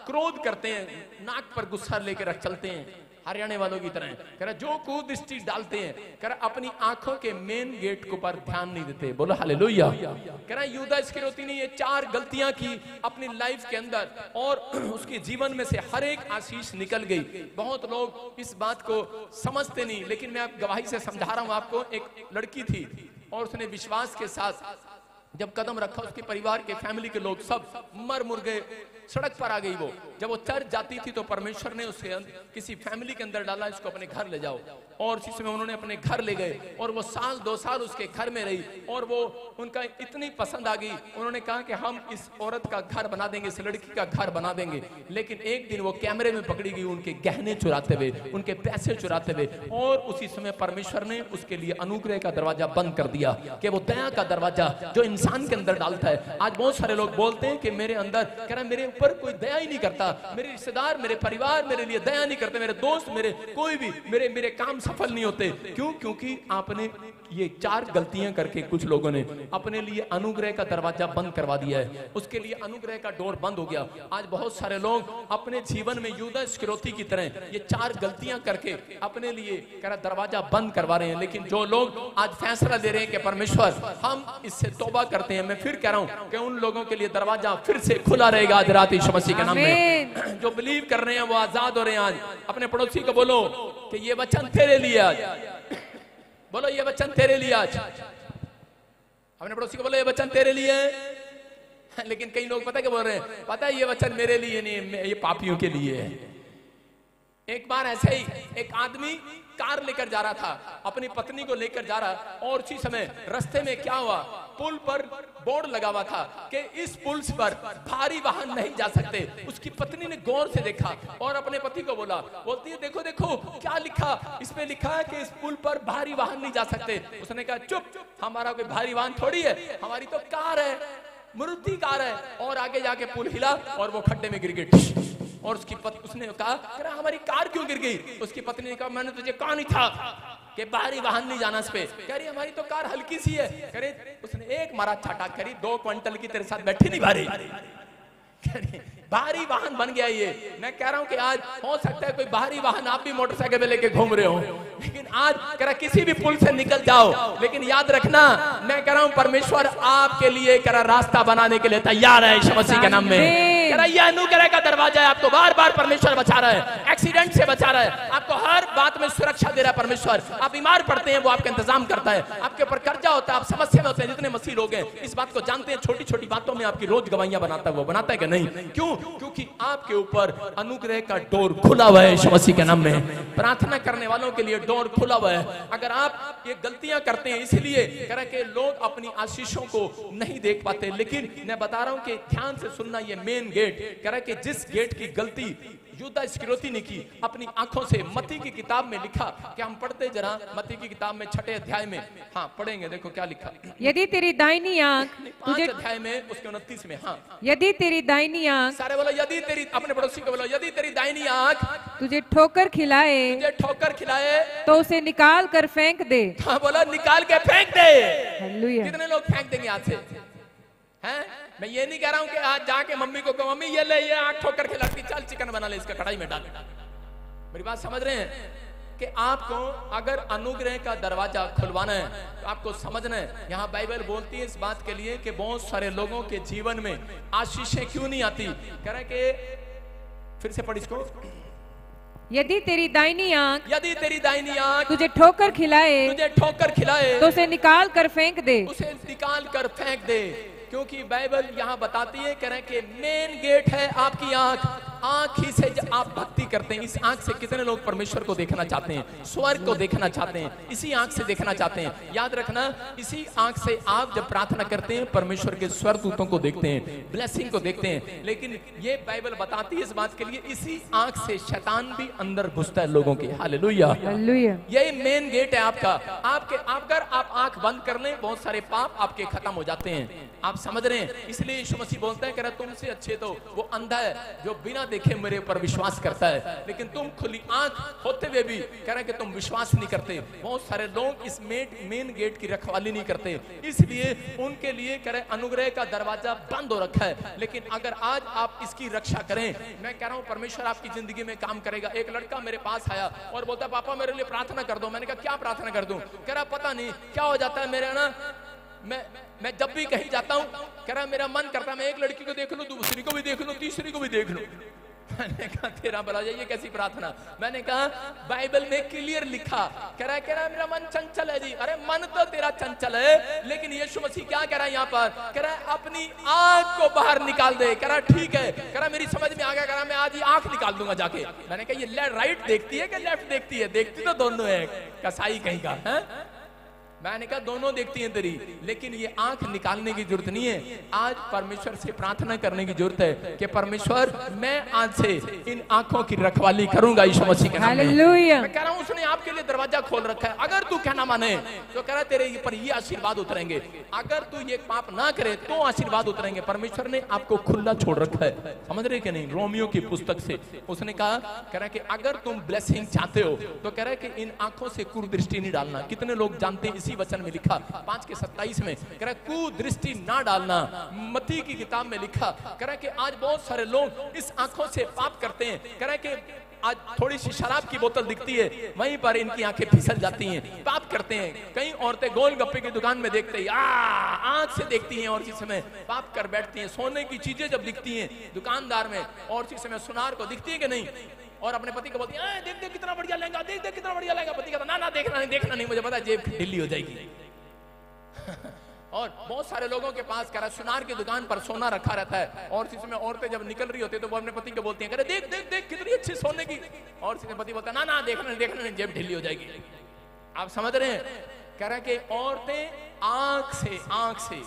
क्रोध करते हैं, नाक पर गुस्सा लेकर चलते हैं हरियाणा वालों की तरह, कह रहा जो कुदृष्टि डालते हैं, कह रहा अपनी आंखों के मेन गेट को पर ध्यान नहीं देते। बोलो हालेलुया। कह रहा यहूदा इस्करियोती ने ये 4 गलतियां की अपनी लाइफ के अंदर, और उसके जीवन में से हर एक आशीष निकल गई। बहुत लोग इस बात को समझते नहीं, लेकिन मैं आप गवाही से समझा रहा हूं आपको। एक लड़की थी और उसने विश्वास के साथ जब कदम रखा, उसके परिवार के, फैमिली के लोग सब मर मुर गए, सड़क पर आ गई वो। जब वो चर्च जाती थी तो परमेश्वर ने उसे किसी फैमिली के अंदर डाला, इसको अपने घर ले जाओ। और उसी समय उन्होंने अपने घर ले गए और वो साल 2 साल उसके घर में रही और वो उनका इतनी पसंद आ गई, उन्होंने कहा कि हम इस औरत का घर बना देंगे, इस लड़की का घर बना देंगे। लेकिन एक दिन वो कैमरे में पकड़ी गई उनके गहने चुराते हुए, उनके पैसे चुराते हुए। और उसी समय परमेश्वर ने उसके लिए अनुग्रह का दरवाजा बंद कर दिया कि वो दया का दरवाजा जो इंसान के अंदर डालता है। आज बहुत सारे लोग बोलते हैं कि मेरे अंदर, कह रहा मेरे ऊपर कोई दया ही नहीं करता, मेरे रिश्तेदार, मेरे परिवार मेरे लिए दया नहीं करते, मेरे दोस्त, मेरे कोई भी मेरे काम सफल नहीं होते। क्यों? क्योंकि आपने ये 4 गलतियां करके कुछ लोगों ने अपने लिए अनुग्रह का दरवाजा बंद करवा दिया है, उसके लिए अनुग्रह का डोर बंद हो गया। आज बहुत सारे लोग अपने जीवन में यूदा इस्करियोती की तरह ये 4 गलतियां करके अपने लिए दरवाजा बंद करवा रहे हैं। लेकिन जो लोग आज फैसला ले रहे हैं कि परमेश्वर हम इससे तौबा करते हैं, मैं फिर कह रहा हूं कि उन लोगों के लिए दरवाजा फिर से खुला रहेगा आज रात यीशु मसीह के नाम में। जो बिलीव कर रहे हैं वो आजाद हो रहे हैं। आज अपने पड़ोसी को बोलो कि ये वचन तेरे लिए, आज बोलो ये वचन तेरे लिए। आज अपने पड़ोसी को बोलो ये वचन तेरे लिए। लेकिन कई लोग पता क्या बोल रहे हैं, पता है ये वचन मेरे लिए नहीं, ये पापियों के लिए है। एक बार ऐसे ही एक आदमी कार लेकर जा रहा था, अपनी पत्नी को लेकर जा रहा, और उसी समय रास्ते में क्या हुआ, पुल पर बोर्ड लगा हुआ था कि इस पुल पर भारी वाहन नहीं जा सकते। उसकी पत्नी ने गौर से देखा और अपने पति को बोलती है देखो देखो क्या लिखा, इसमें लिखा है कि इस पुल पर भारी वाहन नहीं जा सकते। उसने कहा चुप, हमारा कोई भारी वाहन थोड़ी है, हमारी तो कार है, मारुति कार है। और आगे जाके पुल हिला और वो खड्डे में गिर गई। और उसने कहा हमारी कार क्यों गिर गई? उसकी पत्नी ने कहा मैंने तुझे कहा नहीं था कि भारी वाहन नहीं जाना इस पे। कह रही हमारी तो कार हल्की सी है। कह रही उसने एक मारा छाटा, करी 2 क्विंटल की तेरे साथ बैठी नहीं भारी। भारी वाहन बन गया ये। मैं कह रहा हूं कि आज हो सकता है कोई भारी वाहन आप भी मोटरसाइकिल पे लेके घूम रहे हो, लेकिन आज कह रहा किसी भी पुल से निकल जाओ, लेकिन याद रखना मैं कह रहा हूं परमेश्वर आपके लिए कह रहा रास्ता बनाने के लिए तैयार है यीशु मसीह के नाम में। कह रहा यह अनुग्रह का दरवाजा है, आपको बार बार परमेश्वर बचा रहा है, एक्सीडेंट से बचा रहा है, आपको हर बात में सुरक्षा दे रहा है परमेश्वर। आप बीमार पड़ते हैं वो आपका इंतजाम करता है, आपके ऊपर कर्जा होता है, आप समस्या में होते हैं। जितने मसीह लोग हैं इस बात को जानते हैं, छोटी छोटी बातों में आपकी रोज गवाहियां बनाता है, वो बनाता है कि नहीं? क्यों? क्योंकि आपके ऊपर अनुग्रह का डोर खुला हुआ है यीशु मसीह के नाम में। प्रार्थना करने वालों के लिए डोर खुला हुआ है। अगर आप ये गलतियां करते हैं इसलिए कह रहा कि लोग अपनी आशीषों को नहीं देख पाते, लेकिन मैं बता रहा हूं कि ध्यान से सुनना, ये मेन गेट कह रहा कि जिस गेट की गलती यूदा इस्करियोती ने की अपनी आंखों से, मत्ती की किताब में लिखा कि हम पढ़ते जरा मत्ती की किताब में 6 अध्याय में, हाँ पढ़ेंगे, देखो क्या लिखा। यदि तेरी दाहिनी आंख 5 अध्याय में उसके 29 में, हाँ यदि तेरी दाहिनी आंख, सारे बोलो यदि तेरी, अपने पड़ोसी को बोलो यदि तेरी दाहिनी आंख तुझे ठोकर खिलाए, तुझे ठोकर खिलाए तो उसे निकाल कर फेंक दे। हाँ बोला निकाल के फेंक दे। हालेलुया। कितने लोग फेंक देंगे हाथ से? हैं? मैं ये नहीं कह रहा हूं कि आज जाके मम्मी को कहो मम्मी ये ले ये आंख ठोकर खिलाती, चल चिकन बना ले इसका कढ़ाई में डाल। मेरी बात समझ रहे हैं कि आपको अगर अनुग्रह का दरवाजा खुलवाना है तो आपको समझना है, यहाँ बाइबल बोलती है इस बात के लिए कि बहुत सारे लोगों के जीवन में आशीषें क्यों नहीं आती। कह रहे कि फिर से पढ़ इसको, यदि तेरी दाहिनी आंख, यदि तेरी दाहिनी आंख तुझे ठोकर खिलाए, तुझे ठोकर खिलाए तो उसे निकाल कर फेंक दे। उसे निकाल कर फेंक दे। क्योंकि बाइबल यहाँ बताती है, कह रहे हैं कि मेन गेट है आपकी आंख। आंख ही से आप भक्ति करते हैं, इस आंख से कितने लोग परमेश्वर को देखना चाहते हैं, स्वर्ग को देखना चाहते हैं, इसी आंख से देखना चाहते हैं। याद रखना, इसी आंख से आप जब प्रार्थना करते हैं परमेश्वर के स्वर्गदूतों को देखते हैं, ब्लेसिंग को देखते हैं। लेकिन ये बाइबल बताती है इस बात के लिए, इसी आंख से शैतान भी अंदर घुसता है लोगों के। Hallelujah, hallelujah. यही मेन गेट है आपका। आपके अगर आप आंख बंद कर लें बहुत सारे पाप आपके खत्म हो जाते हैं। आप समझ रहे हैं? इसलिए यीशु मसीह बोलता है, कह रहा तुमसे अच्छे तो वो अंधा है जो बिना देखे मेरे ऊपर विश्वास करता है, लेकिन तुम खुली आंख होते हुए भी कह रहे कि तुम विश्वास नहीं करते। बहुत सारे लोग इस मेन गेट की रखवाली नहीं करते, इसलिए उनके लिए कह रहे अनुग्रह का दरवाजा बंद हो रखा है। लेकिन अगर आज आप इसकी रक्षा करें, मैं कह रहा हूं परमेश्वर आपकी जिंदगी में काम करेगा। एक लड़का मेरे पास आया और बोलता पापा मेरे लिए प्रार्थना कर दो। मैंने कहा क्या प्रार्थना कर दूं? कह रहा पता नहीं क्या हो जाता है मेरे ना, मैं जब भी कहीं जाता हूं कह रहा मेरा मन करता है मैं एक लड़की को देख लूं, दूसरी को भी देख लूं, तीसरी को भी देख लूं। मैंने कहा तेरा भला ये कैसी प्रार्थना? मैंने कहा बाइबल में क्लियर लिखा, कह रहा है मेरा मन चंचल है जी। अरे मन तो तेरा चंचल है, लेकिन यीशु मसीह क्या कह रहा है यहाँ पर? कह रहा है अपनी आंख को बाहर निकाल दे। कह रहा ठीक है, कह रहा मेरी समझ में आ गया, कह रहा मैं आज ही आंख निकाल दूंगा जाके। मैंने कहा ये राइट देखती है कि लेफ्ट देखती है? देखती तो दोनों है, कसाई कहीं का है। मैंने कहा दोनों देखती हैं तेरी, लेकिन ये आंख निकालने की जरूरत नहीं है। आज परमेश्वर से प्रार्थना करने की जरूरत है कि परमेश्वर मैं आज से इन आंखों की रखवाली करूंगा यीशु मसीह के नाम में। मैं कह रहा हूं उसने आपके लिए दरवाजा खोल रखा है। अगर तू कहना माने तो कह रहा तेरे पर ये आशीर्वाद उतरेंगे, अगर तू ये पाप ना करे तो आशीर्वाद उतरेंगे। परमेश्वर ने आपको खुला छोड़ रखा है, समझ रहे कि नहीं? रोमियो की पुस्तक से उसने कहा, कह रहा कि अगर तुम ब्लेसिंग चाहते हो तो कह रहा है कि इन आंखों से कुदृष्टि नहीं डालना। कितने लोग जानते हैं? वचन में लिखा 5:27 में कह रहा कुदृष्टि ना डालना। मत्ती की किताब में लिखा, कह रहा कि आज बहुत सारे लोग इस आंखों से पाप करते हैं। कह रहा कि आज थोड़ी सी शराब की बोतल दिखती है, वहीं पर इनकी आंखें फिसल जाती हैं, पाप करते हैं। कई औरतें गोलगप्पे की दुकान में देखते ही आंख से देखती हैं और इसी समय पाप कर बैठती हैं। सोने की चीजें जब दिखती हैं दुकानदार में और इसी समय सुनार को दिखती है कि नहीं, और अपने पति को बोलती है देख देख कितना बढ़िया लहंगा, देख देख कितना बढ़िया लहंगा। पति कहता ना ना देखना नहीं, मुझे पता है जेब ढीली हो जाएगी। और बहुत सारे लोगों के पास कह रहा सुनार की दुकान पर सोना रखा रहता है और इसमें औरतें जब निकल रही होती है तो वो अपने पति को बोलती हैं, देख देख देख कितनी अच्छी सोने की, और इसमें पति बोलता है ना ना देखना नहीं, जेब ढीली हो जाएगी। आप समझ रहे हैं? कह रहा है कि औरतें आंख से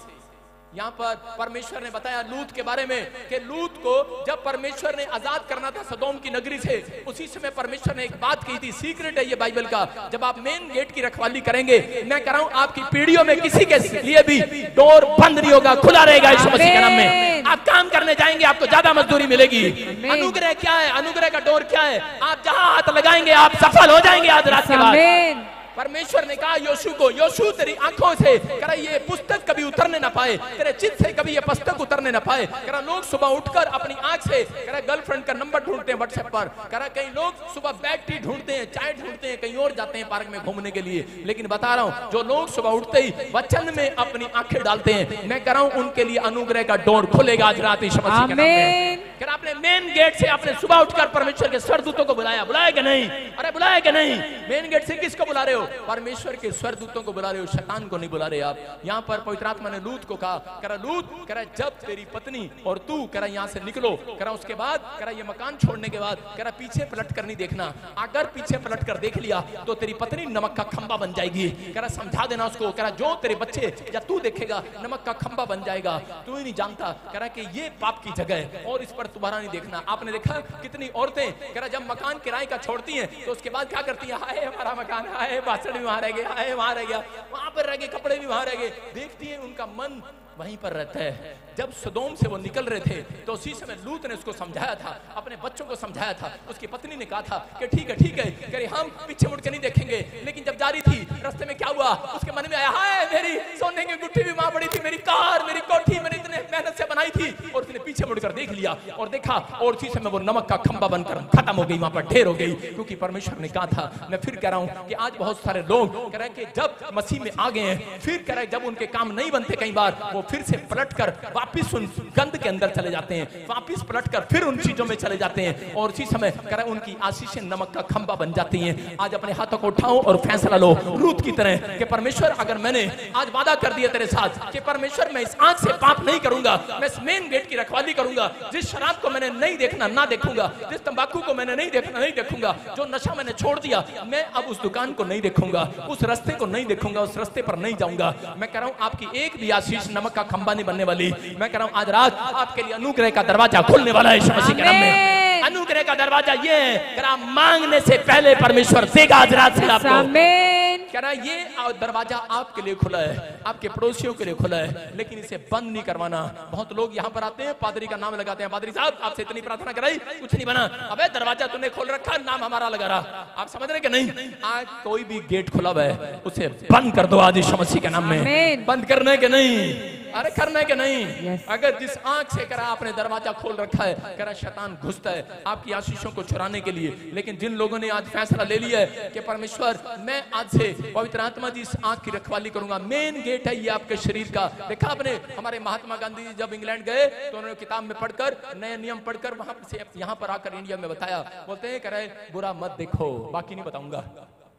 यहाँ पर परमेश्वर ने बताया लूत के बारे में कि लूत को जब परमेश्वर ने आजाद करना था सदोम की नगरी से, उसी समय परमेश्वर ने एक बात कही थी, सीक्रेट है ये बाइबल का। जब आप मेन गेट की रखवाली करेंगे, मैं कह रहा हूं आपकी पीढ़ियों में किसी के लिए भी डोर बंद नहीं होगा, खुला रहेगा यीशु मसीह के नाम में। आप काम करने जाएंगे, आपको ज्यादा मजदूरी मिलेगी। अनुग्रह क्या है? अनुग्रह का डोर क्या है? आप जहां हाथ लगाएंगे आप सफल हो जाएंगे आज रात के बाद। परमेश्वर ने कहा योशू को, योशू तेरी आंखों से कह रहा ये पुस्तक कभी उतरने ना पाए, तेरे चित्त से कभी ये पुस्तक उतरने ना पाए। कह रहा लोग सुबह उठकर अपनी आंख से कह रहा गर्लफ्रेंड का नंबर ढूंढते हैं व्हाट्सएप पर, कह रहा कई लोग सुबह बैग टी ढूंढते हैं, चाय ढूंढते हैं, कहीं और जाते हैं पार्क में घूमने के लिए। लेकिन बता रहा हूं जो लोग सुबह उठते ही वचन में अपनी आंखें डालते हैं, मैं कह रहा हूं उनके लिए अनुग्रह का डोर खुलेगा आज रात यीशु मसीह के नाम में। कह रहा अपने मेन गेट से आपने सुबह उठकर परमेश्वर के स्वर्गदूतों को बुलाया कि नहीं? अरे बुलाया कि नहीं? मेन गेट से किसको बुला रहे हो? परमेश्वर के स्वर्गदूतों को बुला रहे हो, शैतान को नहीं बुला रहे आप। यहाँ पर पवित्र आत्मा ने लूत को कहा, कह रहा लूत, कह रहा जब तेरी पत्नी और तू कह रहा यहाँ से निकलो, कह रहा उसके बाद कह रहा ये मकान छोड़ने के बाद कह रहा पीछे पलट कर नहीं देखना। अगर पीछे पलट कर देख लिया तो तेरी पत्नी नमक का खंबा बन जाएगी। कह रहा समझा देना उसको, कह रहा जो तेरे बच्चे या तू देखेगा नमक का खंबा बन जाएगा, तू ही नहीं जानता। कह रहा कि ये पाप की जगह है और इस पर दोबारा नहीं देखना। आपने देखा कितनी औरतें कह रहा जब मकान किराए का छोड़ती हैं तो उसके बाद क्या करती है? हाय हमारा मकान, हाय बासण भी वहां रह गया, हाय वहां रह गया, वहां पर रह गए, कपड़े भी वहां रह गए। देखती है उनका मन वहीं पर रहता है। जब सदोम से वो निकल रहे थे तो उसी समय लूत ने उसको समझाया था, अपने बच्चों को समझाया था। उसकी पत्नी ने कहा था कि ठीक है कह रही हम पीछे मुड़ के नहीं देखेंगे। लेकिन जब जा रही थी रास्ते में क्या हुआ? उसके मन में आया हाय मेरी सोने की गुट्ठी भी वहां पड़ी थी, मेरी कार, मेरी कोठी मैंने इतने मेहनत से बनाई थी। और उसने पीछे मुड़कर देख लिया और देखा और उसी समय वो नमक का खंबा बनकर खत्म हो गई, वहां पर ढेर हो गई। क्योंकि परमेश्वर ने कहा था, मैं फिर कह रहा हूं कि आज बहुत सारे लोग कह रहे हैं कि जब मसीह में आ गए हैं, फिर कह रहे जब उनके काम नहीं बनते कई बार वो फिर से पलटकर वापिस उन गंद के अंदर चले जाते हैं, वापिस पलटकर फिर उन चीजों में चले जाते हैं और उसी समय कह रहे उनकी आशीषें नमक का खंबा बन जाती हैं। आज अपने हाथों को उठाओ और फैसला लो रूत की तरह कि परमेश्वर अगर मैंने आज वादा कर दिया तेरे साथ कि परमेश्वर मैं इस आंख से पाप नहीं करूंगा, मैं इस मेन गेट की रखवाली करूंगा, जिस शराब को मैंने नहीं देखना ना देखूंगा, जिस तंबाकू को मैंने नहीं देखना नहीं देखूंगा, जो नशा मैंने छोड़ दिया मैं अब उस दुकान को नहीं देखूंगा, उस रास्ते को नहीं देखूंगा, उस रास्ते पर नहीं जाऊंगा। मैं कह रहा हूं आपकी एक भी आशीष नमक का खंबा नहीं बनने वाली। मैं कह रहा हूं आज रात आपके लिए अनुग्रह का दरवाजा खुलने वाला है यीशु मसीह के नाम में। अनुग्रह का दरवाजा ये है कि मांगने से पहले परमेश्वर देगा आज रात से आपको। कह रहा ये दरवाजा आपके लिए खुला है, आपके पड़ोसियों के लिए खुला है, लेकिन इसे बंद नहीं करवाना। बहुत लोग यहाँ पर आते हैं, पादरी का नाम लगाते हैं, पादरी साहब आपसे इतनी प्रार्थना कराई कुछ नहीं बना, अबे दरवाजा तूने खोल रखा नाम हमारा लगा रहा। आप समझ रहे कि नहीं? आज कोई भी गेट खुला हुआ है उसे बंद कर दो आज यीशु मसीह के नाम में। बंद करने के नहीं अरे करना है कि नहीं? Yes. अगर जिस आंख से करा आपने दरवाजा खोल रखा है, करा शैतान घुसता है आपकी आशीषों को चुराने के लिए। लेकिन जिन लोगों ने आज फैसला ले लिया है कि परमेश्वर मैं आज से पवित्र आत्मा जी इस आंख की रखवाली करूंगा, मेन गेट है ये आपके शरीर का। देखा आपने हमारे महात्मा गांधी जी जब इंग्लैंड गए तो उन्होंने किताब में पढ़कर नए नियम पढ़कर वहां से यहाँ पर आकर इंडिया में बताया, बोलते हैं कह रहे बुरा मत देखो, बाकी नहीं बताऊंगा,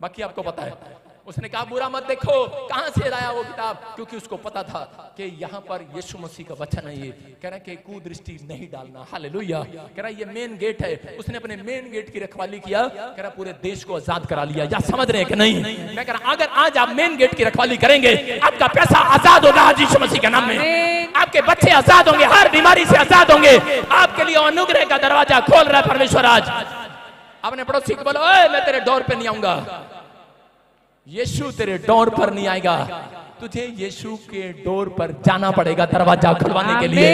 बाकी आपको पता है। उसने कहा बुरा मत देखो। कहां से लाया वो किताब? क्योंकि उसको पता था कि यहाँ पर यीशु मसीह का वचन है। ये कह रहा है कि कुदृष्टि नहीं डालना। हालेलुया। कह रहा है ये मेन गेट है। उसने अपने मेन गेट की रखवाली किया, कह रहा पूरे देश को आजाद करा लिया। या समझ रहे हैं कि नहीं? मैं कह रहा अगर आज आप मेन गेट की रखवाली करेंगे, आपका पैसा आजाद होगा आज यीशु मसीह के नाम में। आपके बच्चे आजाद होंगे, हर बीमारी से आजाद होंगे। आपके लिए अनुग्रह का दरवाजा खोल रहा है परमेश्वर आज। अपने पड़ोसी को बोलो, मैं तेरे डोर पे नहीं आऊंगा। यीशु तेरे डोर पर नहीं आएगा, तुझे यीशु के डोर पर जाना पड़ेगा दरवाजा खुलवाने के लिए।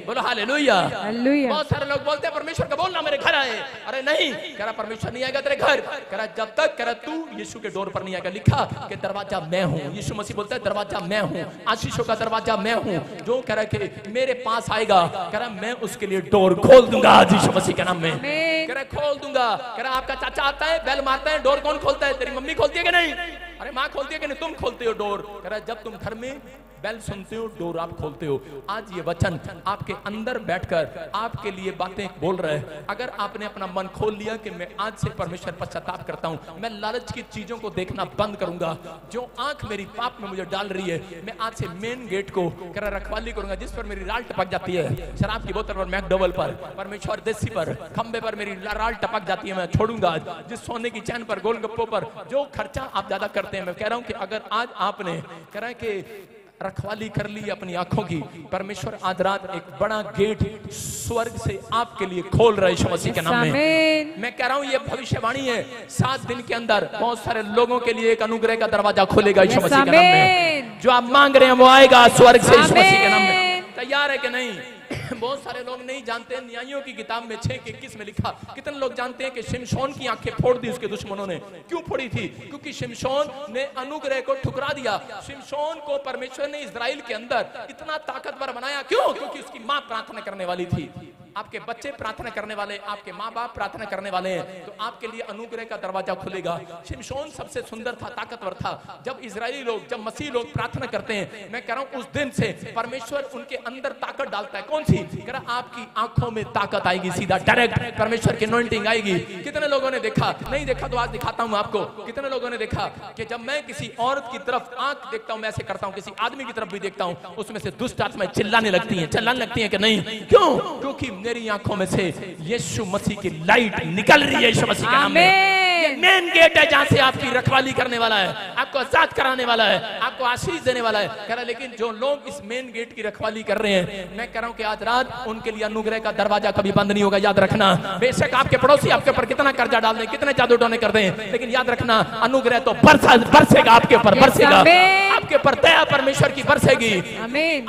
बोलो हालेलुया। बहुत सारे लोग बोलते हैं परमेश्वर का बोलना मेरे घर आए। अरे नहीं, कह रहा परमेश्वर नहीं आएगा तेरे घर। कह रहा जब तक कह रहा तू यीशु के डोर पर नहीं आएगा। लिखा कि दरवाजा मैं हूँ। यीशु मसीह बोलता है दरवाजा मैं हूँ, आशीषों का दरवाजा मैं हूँ। जो कह रहा कि मेरे पास आएगा, कह रहा मैं उसके लिए डोर खोल दूंगा यीशु मसीह के नाम में। कह रहा खोल दूंगा। कह रहा आपका चाचा आता है, बेल मारता है, डोर कौन खोलता है? तेरी मम्मी खोलती है कि नहीं? अरे माँ खोलती है कि नहीं? तुम खोलते हो डोर। कह रहा जब तुम घर में बेल सुनते हो, डोर आप खोलते हो। आज ये वचन आपके अंदर बैठकर आपके लिए बातें बोल रहा है। अगर आपने अपना मन खोल लिया कि मैं आज से परमेश्वर पश्चाताप करता हूं, मैं लालच की चीजों को देखना बंद करूंगा, जो आंख मेरी पाप में मुझे डाल रही है, मैं आज से मेन गेट को कर रखवाली करूंगा। जिस पर मेरी राल टपक जाती है, शराब की बोतल पर, मैकडोवल पर, परमेश्वर देसी पर, खंबे पर मेरी राल टपक जाती है, मैं छोड़ूंगा। जिस सोने की चैन पर, गोलगप्पों पर जो खर्चा आप ज्यादा करते हैं, मैं कह रहा हूं कि अगर आज आपने कह रहा है कि रखवाली कर ली अपनी आंखों की, परमेश्वर आज रात एक बड़ा गेट स्वर्ग से आपके लिए खोल रहा है यीशु मसीह के नाम में। मैं कह रहा हूं ये भविष्यवाणी है, 7 दिन के अंदर बहुत सारे लोगों के लिए एक अनुग्रह का दरवाजा खुलेगा यीशु मसीह के नाम में। जो आप मांग रहे हैं वो आएगा स्वर्ग से यीशु मसीह के नाम में। तैयार है कि नहीं? बहुत सारे लोग नहीं जानते, न्यायियों की किताब में 6:21 में लिखा। कितने लोग जानते हैं कि शिमशोन की आंखें फोड़ दी उसके दुश्मनों ने? क्यों फोड़ी थी? क्योंकि शिमशोन ने अनुग्रह को ठुकरा दिया। शिमशोन को परमेश्वर ने इजराइल के अंदर इतना ताकतवर बनाया। क्यों? क्योंकि उसकी मां प्रार्थना करने वाली थी। आपके बच्चे प्रार्थना करने वाले, आपके माँ बाप प्रार्थना करने वाले हैं, तो आपके लिए अनुग्रह का दरवाजा खुलेगा। शिमशोन सबसे सुंदर था, ताकतवर था। जब इजरायली लोग, जब मसीह लोग प्रार्थना करते हैं, मैं कह रहा हूं उस दिन से परमेश्वर उनके अंदर ताकत डालता है। कौन सी? कह रहा आपकी आंखों में ताकत आएगी, सीधा डायरेक्ट परमेश्वर की अनॉइंटिंग आएगी। कितने लोगों ने देखा? नहीं देखा तो आज दिखाता हूं आपको। कितने लोगों ने देखा कि जब मैं किसी औरत की तरफ आंख देखता हूं, मैं ऐसे करता हूं, किसी आदमी की तरफ भी देखता हूं, उसमें से दुष्ट आत्माएं चिल्लाने लगती हैं। चिल्लाने लगती हैं कि नहीं? क्यों? क्योंकि मेरी आंखों में से यीशु मसीह की लाइट निकल रही है यीशु मसीह के नाम में। मेन गेट है जहां से आपकी रखवाली करने वाला है, आपको आजाद कराने वाला है, आपको आशीष देने वाला है। कह रहा लेकिन जो लोग इस मेन गेट की रखवाली कर रहे हैं, मैं कह रहा हूं कि आज रात उनके लिए अनुग्रह का दरवाजा कभी बंद नहीं होगा। याद रखना, बेशक आपके पड़ोसी आपके ऊपर कितना कर्जा डाल दें, कितने जादू टोने कर दें, लेकिन याद रखना अनुग्रह तो बरसेगा आपके ऊपर, बरसेगा आपके ऊपर। दया परमेश्वर की बरसेगी।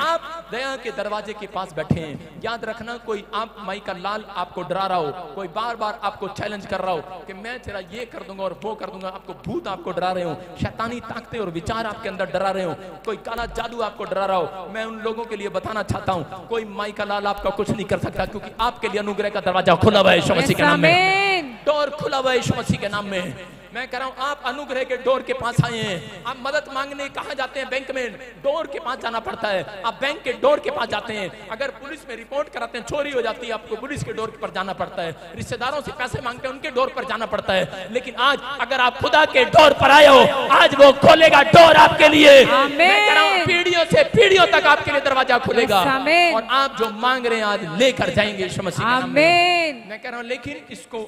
आप दया के दरवाजे के पास बैठे हैं। याद रखना, कोई आप माई का लाल आपको डरा रहा हो, कोई बार बार आपको चैलेंज कर रहा हो कि मैं तेरा ये कर दूंगा और वो कर दूंगा, आपको भूत आपको डरा रहे हो, शैतानी ताकतें और विचार आपके अंदर डरा रहे हो, कोई काला जादू आपको डरा रहा हो, मैं उन लोगों के लिए बताना चाहता हूं, कोई माई का लाल आपका कुछ नहीं कर सकता, क्योंकि आपके लिए अनुग्रह का दरवाजा खुला हुआ है यीशु मसीह के नाम में। डोर खुला हुआ है यीशु मसीह के नाम में। मैं कह रहा हूं आप अनुग्रह के डोर के पास आए हैं। आप मदद मांगने कहां जाते हैं? बैंक में डोर के पास जाना पड़ता है। आप बैंक के डोर के पास जाते हैं। अगर पुलिस में रिपोर्ट कराते हैं, चोरी हो जाती है, आपको पुलिस के डोर पर जाना पड़ता है। रिश्तेदारों से पैसे मांगते हैं, उनके डोर पर जाना पड़ता है। लेकिन आज अगर आप खुदा के डोर पर आए हो, आज वो खोलेगा डोर आपके लिए। मैं कह रहा हूं पीढ़ियों से पीढ़ियों तक आपके लिए दरवाजा खुलेगा और आप जो मांग रहे हैं आज लेकर जाएंगे यीशु मसीह के नाम में। मैं कह रहा हूं लेकिन इसको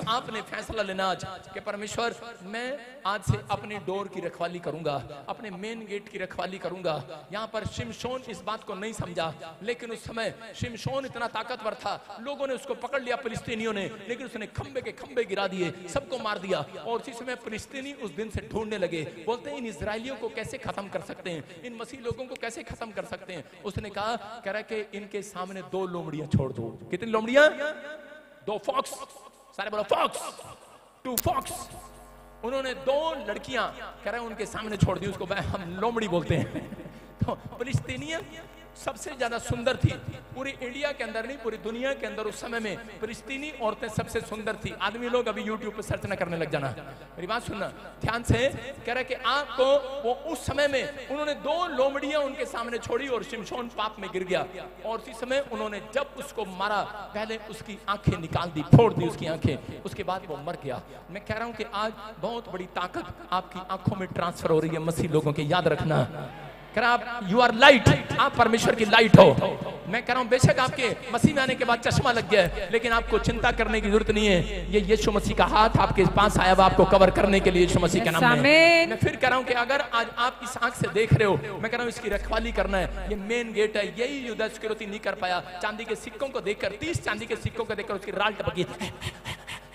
आपने फैसला लेना आज कि परमेश्वर मैं आज से अपनी डोर की रखवाली करूंगा, अपने मेन गेट की रखवाली करूंगा। यहाँ पर शिमशोन इस बात को नहीं समझा, लेकिन उस समय शिमशोन इतना ताकतवर था, लोगों ने उसको पकड़ लिया फिलिस्तीनियों ने, लेकिन उसने खंबे के खंबे गिरा दिए, सबको मार दिया। और उसी समय फिलिस्तीनी उस दिन से ढूंढने लगे, बोलते हैं इन इजरायलियों को कैसे खत्म कर सकते हैं, इन मसीह लोगों को कैसे खत्म कर सकते हैं। उसने कहा, कह रहा कि इनके सामने 2 लोमड़ियां छोड़ दो। कितनी लोमड़ियां? 2 फॉक्स। सारे बोलो फॉक्स, 2 फॉक्स। उन्होंने 2 लड़कियां कह रहे हैं उनके सामने छोड़ दी। उसको हम लोमड़ी बोलते हैं। तो फिलिस्तीनियन सबसे ज्यादा सुंदर थी पूरी इंडिया के अंदर नहीं, पूरी दुनिया के अंदर उस समय में फिलिस्तीनी औरतें सबसे सुंदर थी। आदमी लोग अभी यूट्यूब पे सर्च न करने लग जाना, मेरी बात सुनना ध्यान से। कह रहे कि आपको वो उस समय में उन्होंने 2 लोमड़ियां उनके सामने छोड़ी और शिमशोन पाप में गिर गया, और उसी समय उन्होंने जब उसको मारा पहले उसकी आंखें निकाल दी, फोड़ दी उसकी आंखें, उसके बाद वो मर गया। मैं कह रहा हूं कि आज बहुत बड़ी ताकत आपकी आंखों में ट्रांसफर हो रही है मसीह लोगों के, याद रखना। आप यू आर लाइट, आप परमेश्वर की लाइट हो। मैं कह रहा हूं बेशक आपके मसीह में आने के बाद चश्मा लग गया है, लेकिन आपको चिंता करने की जरूरत नहीं है। ये यीशु मसीह का हाथ आपके पास आया हुआ आपको कवर करने के लिए यीशु मसीह के नाम में। मैं फिर कह रहा हूं कि अगर आज आप इस आंख से देख रहे हो, मैं कह रहा हूं इसकी रखवाली करना है। ये मेन गेट है, यही यूदा इस्करियोती नहीं कर पाया। चांदी के सिक्कों को देखकर, 30 चांदी के सिक्कों को देखकर उसकी राल टपकी,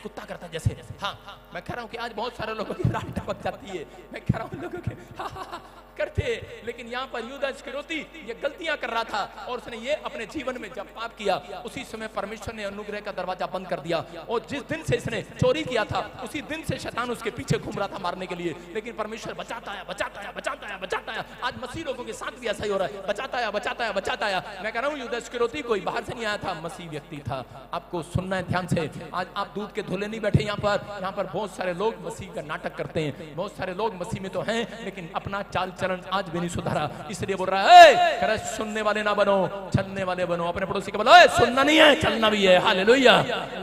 कुत्ता करता जैसे। हाँ, मैं कह रहा हूं कि आज बहुत सारे लोगों की राल टपक जाती है। मैं कह रहा हूं लोगों के करते, लेकिन यहाँ पर यूदा इस्करियोती ये गलतियां कर रहा था, और उसने ये अपने जीवन में जब पाप किया उसी समय परमेश्वर ने अनुग्रह का दरवाजा बंद कर दिया। और जिस दिन से इसने चोरी किया था उसी दिन से शैतान उसके पीछे घूम रहा था मारने के लिए, लेकिन परमेश्वर बचाता है, बचाता है, बचाता है, बचाता है। आज मसीह लोगों के साथ भी ऐसा ही हो रहा है, बचाता है, बचाता है, बचाता है। मैं कह रहा हूँ यूदा इस्करियोती कोई बाहर से नहीं आया था, मसीह व्यक्ति था। आपको सुनना है ध्यान से। आज आप दूध के धुले नहीं बैठे यहाँ पर बहुत सारे लोग मसीह का नाटक करते हैं। बहुत सारे लोग मसीह में तो हैं, लेकिन अपना चाल चलन आज भी नहीं सुधारा, इसलिए बोल रहा है सुनने वाले ना बनो, चलने वाले बनो। अपने पड़ोसी को बोलो सुनना नहीं है, चलना भी है। हालेलुया।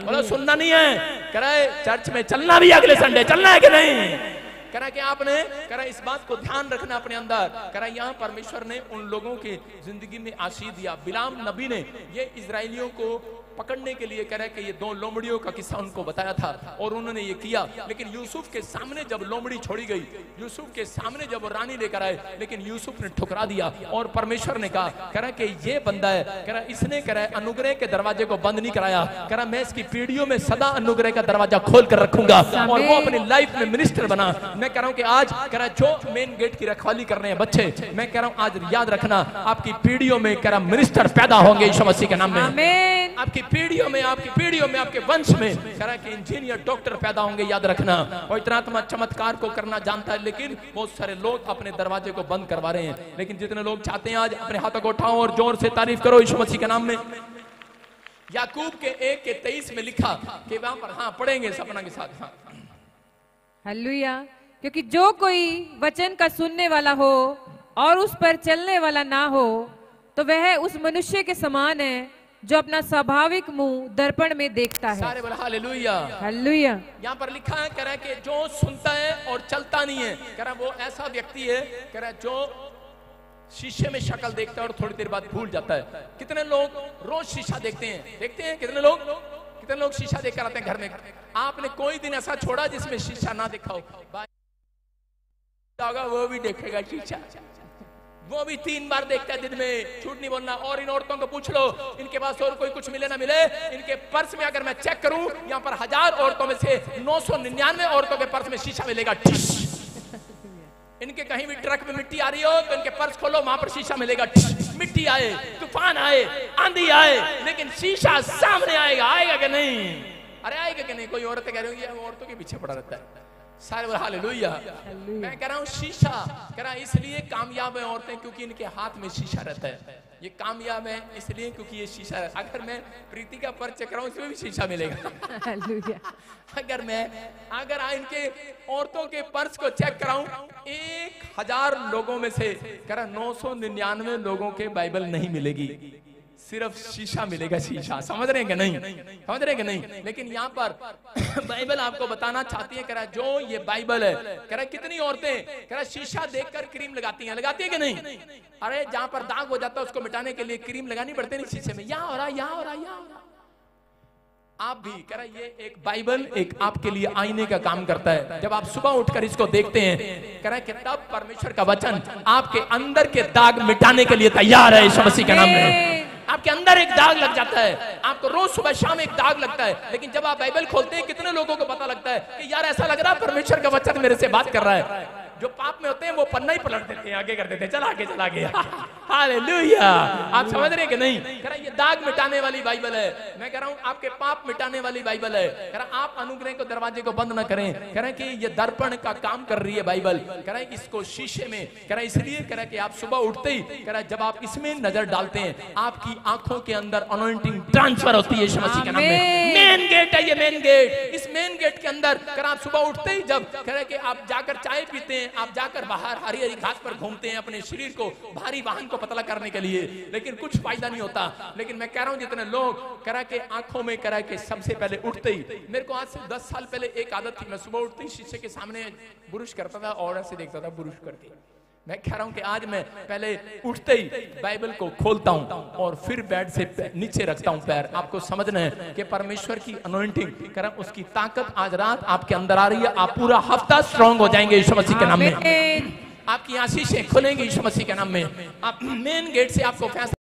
बोलो सुनना नहीं है, कह रहे चर्च में चलना भी, अगले संडे चलना है कि नहीं। कह रहा कि आपने कह रहा इस बात को ध्यान रखना अपने अंदर। कह रहा यहाँ परमेश्वर ने उन लोगों की जिंदगी में आशीष दिया। बिलाम नबी ने ये इजरायलियों को पकड़ने के लिए कह रहे कि ये 2 लोमड़ियों का किस्सा उनको बताया था, और उन्होंने ये किया। लेकिन यूसुफ के सामने जब लोमड़ी छोड़ी गई, यूसुफ के सामने जब वो रानी लेकर आए, लेकिन यूसुफ ने ठुकरा दिया। और परमेश्वर ने कहा कह रहा कि ये बंदा है, कह रहा इसने कह रहा है अनुग्रह के दरवाजे को बंद नहीं कराया। कह रहा मैं इसकी पीढ़ियों में सदा अनुग्रह का दरवाजा खोल कर रखूंगा, और वो अपनी लाइफ में मिनिस्टर बना। मैं कह रहा हूँ कि आज कह रहा जो मेन गेट की रखवाली कर रहे हैं बच्चे, मैं कह रहा हूँ आज याद रखना आपकी पीढ़ियों में कह रहा मिनिस्टर पैदा होंगे यीशु मसीह के नाम में। आपकी पीढ़ियों में, आपकी पीढ़ियों में, आपके वंश में कह रहा कि इंजीनियर, डॉक्टर पैदा होंगे, याद रखना। और इतना आत्मा चमत्कार को करना जानता है, लेकिन बहुत सारे लोग अपने दरवाजे को बंद करवा रहे हैं। लेकिन जितने लोग चाहते हैं आज अपने हाथों को उठाओ और जोर से तारीफ करो यीशु मसीह के नाम में। याकूब के 1:23 में लिखा कि वहां पर, हाँ पढ़ेंगे सपना के साथ। हाँ हालेलुया। क्योंकि जो कोई वचन का सुनने वाला हो और उस पर चलने वाला ना हो, तो वह उस मनुष्य के समान है जो अपना स्वाभाविक मुंह दर्पण में देखता है। सारे बोले हालेलुया। हालेलुया। यहाँ पर लिखा है कह रहा है कि जो सुनता है और चलता नहीं है, कह रहा वो ऐसा व्यक्ति है कह रहा जो शीशे में शक्ल देखता है और थोड़ी देर बाद भूल जाता है। कितने लोग रोज शीशा देखते हैं कितने लोग शीशा देखकर आते हैं घर में। आपने कोई दिन ऐसा छोड़ा जिसमें शीशा ना देखा हो? वो भी देखेगा शीशा, वो भी 3 बार देखता है दिन में, झूठ नहीं बोलना। और इन औरतों को पूछ लो, इनके पास और कोई कुछ मिले ना मिले, इनके पर्स में अगर मैं चेक करूं, यहाँ पर 1000 औरतों में से 999 औरतों के पर्स में शीशा मिलेगा। इनके कहीं भी ट्रक में मिट्टी आ रही हो तो इनके पर्स खोलो, वहां पर शीशा मिलेगा। मिट्टी आए, तूफान आए, आंधी आए, लेकिन शीशा सामने आएगा कि नहीं? अरे आएगा कि नहीं? कोई औरतें कह रही होंगी वो औरतों के पीछे पड़ा रहता है। सारे बोले हालेलुया। मैं कह रहा हूँ शीशा कह रहा इसलिए कामयाब है औरतें क्योंकि इनके हाथ में शीशा रहता है। ये कामयाब है इसलिए क्योंकि ये शीशा है। अगर मैं प्रीति का पर्स चेक कराऊं इसमें भी शीशा मिलेगा। अगर इनके औरतों के पर्स को चेक कराऊं, 1000 लोगों में से कह रहा 999 लोगों के बाइबल नहीं मिलेगी, सिर्फ शीशा मिलेगा। शीशा समझ रहे हैं कि नहीं? लेकिन यहाँ पर बाइबल आपको बताना चाहती है, कह रहा जो ये बाइबल है, कह रहा कितनी औरतें कह रहा शीशा देखकर क्रीम लगाती हैं कि नहीं? अरे जहां पर दाग हो जाता है उसको मिटाने के लिए क्रीम लगानी पड़ती नहीं शीशे में। यहाँ हो रहा। आप भी कह रहा ये एक बाइबल एक आपके लिए आईने का काम करता है। जब आप सुबह उठकर इसको देखते हैं, कह रहा है कि तब परमेश्वर का वचन आपके अंदर के दाग मिटाने के लिए तैयार है यीशु मसीह के नाम में। आपके अंदर एक दाग लग जाता है, आपको रोज सुबह शाम एक दाग लगता है, लेकिन जब आप बाइबल खोलते हैं कितने लोगों को पता लगता है कि यार ऐसा लग रहा है परमेश्वर का वचन मेरे से बात कर रहा है। जो पाप में होते हैं वो पन्ना ही पलट देते हैं, आगे कर देते हैं, चला आगे चला गया। हालेलुया। आप समझ रहे हैं कि नहीं? कह रहा ये दाग मिटाने वाली बाइबल है। मैं कह रहा हूं आपके पाप मिटाने वाली बाइबल है। कह रहा आप अनुग्रह को दरवाजे को बंद ना करें। कह रहे कि ये दर्पण का काम कर रही है बाइबल। कह रहे इसको शीशे में, कह रहा इसलिए कह रहा कि आप सुबह उठते ही, कह रहा जब आप इसमें नजर डालते हैं आपकी आंखों के अंदर अनॉइंटिंग ट्रांसफर होती है यीशु मसीह के नाम में। मेन गेट है ये, मेन गेट। इस मेन गेट के अंदर कह रहा आप सुबह उठते ही जब कह रहे कि आप जाकर चाय पीते हैं, आप जाकर बाहर हरी हरी घास पर घूमते हैं अपने शरीर को, भारी वाहन को पतला करने के लिए, लेकिन कुछ फायदा नहीं होता। लेकिन मैं कह रहा हूं जितने लोग कह रहा कि आंखों में कह रहा कि सबसे पहले उठते ही, मेरे को आज से 10 साल पहले एक आदत थी, मैं सुबह उठते ही शीशे के सामने बुरुश करता था और ऐसे देखता था बुरुश करके। मैं कह रहा हूं कि आज मैं पहले उठते ही बाइबल को खोलता हूं और फिर बेड से नीचे रखता हूं पैर। आपको समझना है कि परमेश्वर की अनॉइंटिंग कह रहा उसकी ताकत आज रात आपके अंदर आ रही है। आप पूरा हफ्ता स्ट्रांग हो जाएंगे यीशु मसीह के नाम में। आपकी आशीषें खुलेंगी यीशु मसीह के नाम में। आप मेन गेट से आपको फैसला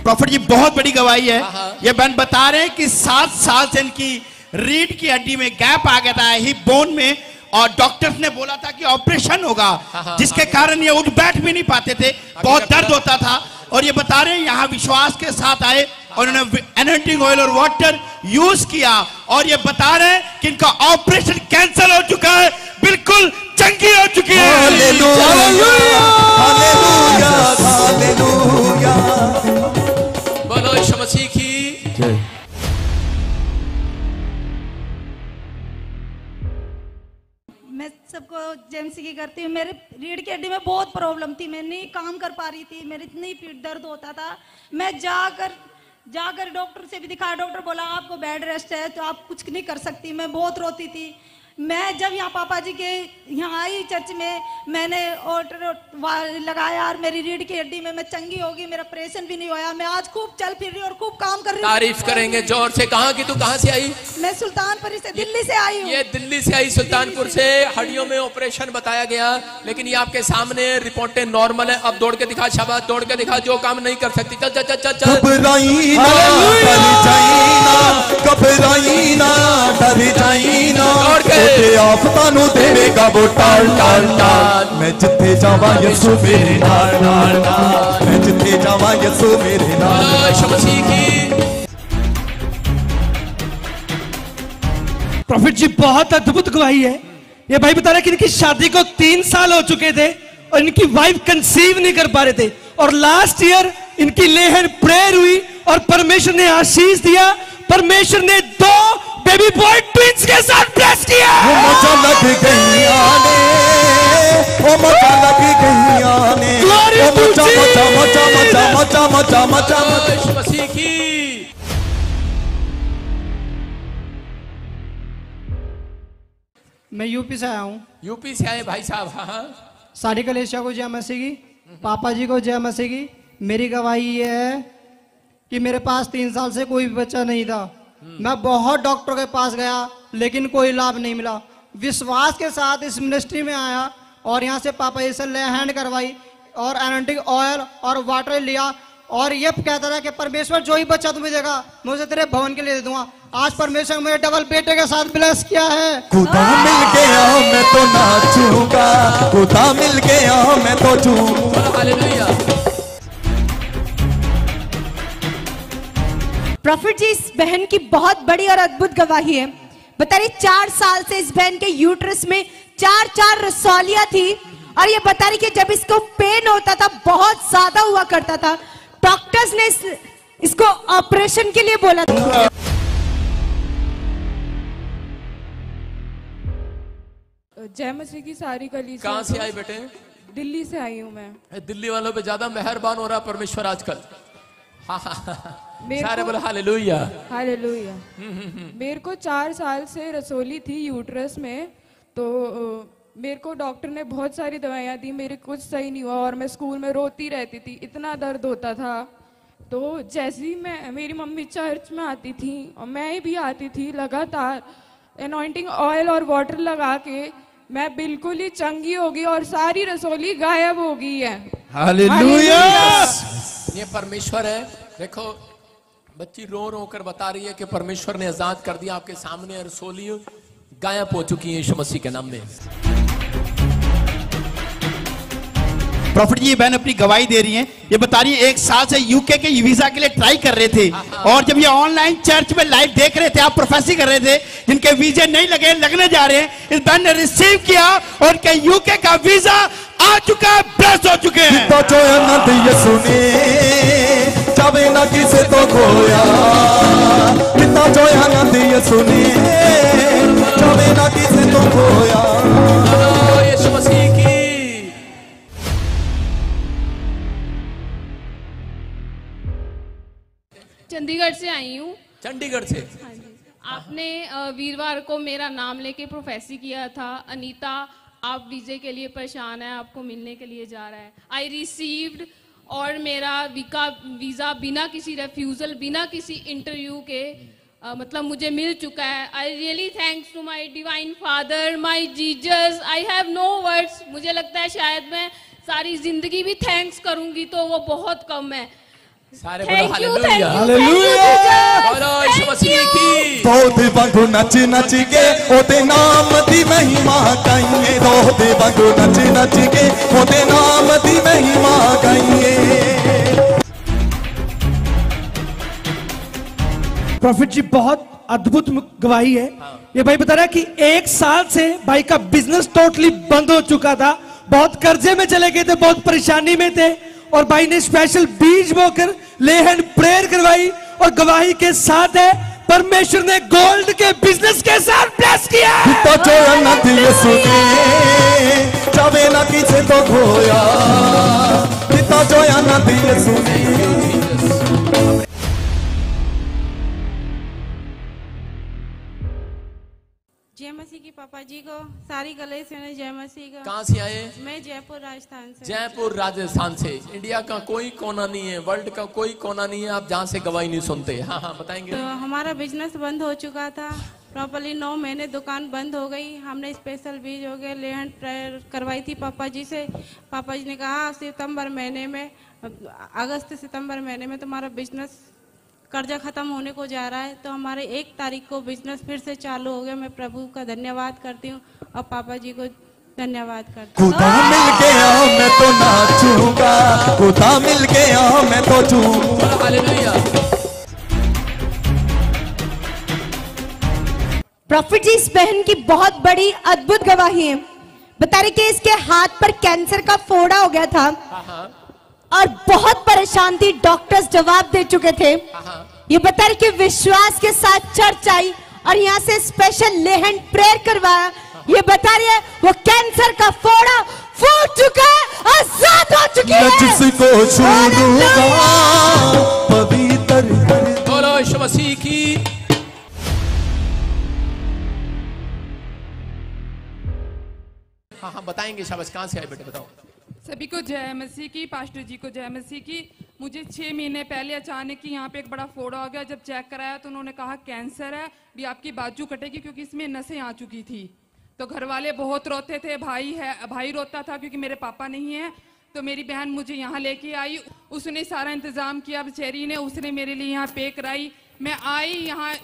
प्रॉफिट जी बहुत बड़ी गवाही है। ये बहन बता रहे हैं कि 7 साल से इनकी रीढ़ की हड्डी में गैप आ गया था, हिप बोन में, और डॉक्टर्स ने बोला था कि ऑपरेशन होगा, जिसके कारण ये उठ बैठ भी नहीं पाते थे, बहुत दर्द होता था। और ये बता रहे हैं यहाँ विश्वास के साथ आए और उन्होंने एनॉइंटिंग ऑयल और वाटर यूज किया, और ये बता रहे हैं कि इनका ऑपरेशन कैंसिल हो चुका है, बिल्कुल चंगी हो चुकी है। Hallelujah, hallelujah, hallelujah. बोलो यीशु मसीह की जय। मैं सबको जेएमसी की करती हूँ। मेरे रीढ़ की हड्डी में बहुत प्रॉब्लम थी, मैं नहीं काम कर पा रही थी, मेरी इतनी पीठ दर्द होता था। मैं जाकर डॉक्टर से भी दिखाया, डॉक्टर बोला आपको बेड रेस्ट है तो आप कुछ नहीं कर सकती। मैं बहुत रोती थी, मैं जब यहाँ पापा जी के यहाँ आई चर्च में, मैंने ऑर्डर लगाया और मेरी रीढ़ की हड्डी में मैं चंगी होगी, मेरा ऑपरेशन भी नहीं हुआ। मैं आज खूब चल फिर रही हूँ और खूब काम कर रही हूँ। तारीफ करेंगे जोर से। कहाँ की तू, कहाँ से आई? मैं सुल्तानपुर से, दिल्ली से आई हूँ। ये दिल्ली से आई, सुल्तानपुर से। हड्डियों में ऑपरेशन बताया गया, लेकिन ये आपके सामने रिपोर्टें नॉर्मल है। अब दौड़ के दिखा, शाबाश, दौड़ के दिखा, जो काम नहीं कर सकती। चल चल चल चल। घबराई ना, घबराई ना, डर जाई ना, ते आफतां नूं देवेगा वो टाल टाल टाल। मैं जिथे जावां यसू मेरे नाल नाल नाल, मैं जिथे जावां यसू मेरे नाल। प्रॉफिट जी बहुत अद्भुत गवाही है। ये भाई बता रहे कि इनकी शादी को 3 साल हो चुके थे और इनकी वाइफ कंसीव नहीं कर पा रहे थे, और लास्ट ईयर इनकी लेहन प्रेयर हुई और परमेश्वर ने आशीष दिया। परमेश्वर ने 2 बेबी बॉय ट्विंस के साथ ब्लेस किया। वो मजा लग गईया ने, वो मजा लग गईया ने, वो मजा मजा मजा मजा मजा मजा मजा मसीह की। मैं यूपी से आया हूँ। यूपी से आए भाई साहब? हाँ हाँ। सारी कलेशिया को जय मसीह की, पापा जी को जय मसीह की। मेरी गवाही ये है कि मेरे पास 3 साल से कोई भी बच्चा नहीं था। मैं बहुत डॉक्टर के पास गया लेकिन कोई लाभ नहीं मिला। विश्वास के साथ इस मिनिस्ट्री में आया और यहाँ से पापा जी से ले हैंड करवाई और एनोंटिंग ऑयल और वाटर लिया, और ये कहता था कि परमेश्वर जो ही बच्चा तुम्हें देगा मैं उसे तेरे भवन के लिए दे दूंगा। आज परमेश्वर मुझे डबल बेटे के साथ ब्लेस किया है। खुदा मिल गया मैं तो नाचूंगा, खुदा मिल गया मैं तो झूमूंगा। हालेलुया। प्रॉफिट जी, इस बहन की बहुत बड़ी और अद्भुत गवाही है। बता रही 4 साल से इस बहन के यूट्रस में 4 रसौलियां थी, और ये बता रही कि जब इसको पेन होता था बहुत ज्यादा हुआ करता था, डॉक्टर्स ने इसको ऑपरेशन के लिए बोला था। जय मसीह की सारी कलीसिया। कहाँ से आए बेटे? दिल्ली से आई हूँ मैं। दिल्ली वालों पे ज्यादा मेहरबान हो रहा परमेश्वर आजकल। सारे बोले हालेलुया हालेलुया। मेरे को 4 साल से रसोली थी यूट्रस में, तो मेरे को डॉक्टर ने बहुत सारी दवाइयाँ दी, मेरे कुछ सही नहीं हुआ और मैं स्कूल में रोती रहती थी, इतना दर्द होता था। तो जैसे ही मेरी मम्मी चर्च में आती थी और मैं भी आती थी, लगातार एनॉइंटिंग ऑयल और वाटर लगा के मैं बिल्कुल ही चंगी हो गई और सारी रसोली गायब हो गई है। हालेलुया। ये परमेश्वर है। देखो बच्ची रो रो कर बता रही है कि परमेश्वर ने आजाद कर दिया। आपके सामने रसोली गायब हो चुकी है यीशु मसीह के नाम में। प्रॉफिट जी, ये बहन अपनी गवाही दे रही हैं। ये बता रही है 1 साल से यूके के वीजा के लिए ट्राई कर रहे थे, और जब ये ऑनलाइन चर्च में लाइव देख रहे थे, आप प्रोफेसी कर रहे थे, जिनके वीजे नहीं लगे, लगने जा रहे हैं, इस बहन ने रिसीव किया और उनके यूके का वीजा आ चुका है, ब्लेस हो चुके हैं। तो जो आनंद यीशु ने जावे ना किसे तो खोया, कितना जो आनंद यीशु ने जावे ना किसे तो खोया। यीशु मसीह की। चंडीगढ़ से आई हूँ। चंडीगढ़ से? हाँ जी। आपने वीरवार को मेरा नाम लेके प्रोफेसी किया था, अनीता आप वीजे के लिए परेशान है, आपको मिलने के लिए जा रहा है। आई रिसीव्ड, और मेरा वीज़ा बिना किसी रेफ्यूजल, बिना किसी इंटरव्यू के मतलब मुझे मिल चुका है। I really thanks to my divine father, my Jesus. I have no words. मुझे लगता है शायद मैं सारी जिंदगी भी थैंक्स करूंगी तो वो बहुत कम है। सारे थैंक यू, दोदे वांगू नच नच के ओदे नाम दी महिमा गाइए, दोदे वांगू नच नच के ओदे नाम दी महिमा गाइए। प्रॉफिट जी, बहुत अद्भुत गवाही है। ये भाई बता रहा है कि 1 साल से भाई का बिजनेस टोटली बंद हो चुका था, बहुत कर्जे में चले गए थे, बहुत परेशानी में थे, और भाई ने स्पेशल बीज बोकर लेहन प्रेयर करवाई और गवाही के साथ है परमेश्वर ने गोल्ड के बिजनेस के साथ ब्लेस किया। तो जो आनंद यीशु ने जावे ना किसे तो खोया, तो जो आनंद यीशु ने। जय मसीह की पापा जी को, सारी गले से जय मसीह का। कहाँ से आए? मैं जयपुर राजस्थान से। जयपुर राजस्थान से। इंडिया का कोई कोना नहीं है, वर्ल्ड का कोई कोना नहीं है आप जहाँ से गवाही नहीं सुनते। हाँ हाँ बताएंगे। तो हमारा बिजनेस बंद हो चुका था प्रॉपर्ली, 9 महीने दुकान बंद हो गई। हमने स्पेशल बीज हो गए लेहन प्रेयर करवाई थी पापा जी से। पापा जी ने कहा सितंबर महीने में, अगस्त सितंबर महीने में तुम्हारा बिजनेस कर्जा खत्म होने को जा रहा है। तो हमारे 1 तारीख को बिजनेस फिर से चालू हो गया। मैं प्रभु का धन्यवाद करती हूँ और पापा जी को धन्यवाद करती हूँ। खुदा मिल गया मैं तो नाचूंगा, खुदा मिल गया मैं तो झूमूंगा। हालेलुया। प्रॉफिट जी इस बहन की बहुत बड़ी अद्भुत गवाही है। बता रही कि इसके हाथ पर कैंसर का फोड़ा हो गया था और बहुत परेशान थी, डॉक्टर्स जवाब दे चुके थे। ये बता रही कि विश्वास के साथ चर्च आई और यहाँ से स्पेशल लेहन प्रेयर करवाया। ये बता रही है वो कैंसर का फोड़ा फूट चुका है, आजाद हो चुकी है। जिसको छू लूंगा पवित्र। बोलो यीशु मसीह की। हाँ हाँ बताएंगे। शाबाश। कहाँ से आए बेटे बताओ। सभी को जय मसीह की, पास्टर जी को जय मसीह की। मुझे 6 महीने पहले अचानक ही यहाँ पे एक बड़ा फोड़ा हो गया। जब चेक कराया तो उन्होंने कहा कैंसर है, भी आपकी बाजू कटेगी क्योंकि इसमें नसें आ चुकी थी। तो घर वाले बहुत रोते थे, भाई रोता था क्योंकि मेरे पापा नहीं है। तो मेरी बहन मुझे यहाँ लेके आई, उसने सारा इंतजाम किया बेचारी ने, उसने मेरे लिए यहाँ पे कराई। मैं आई यहाँ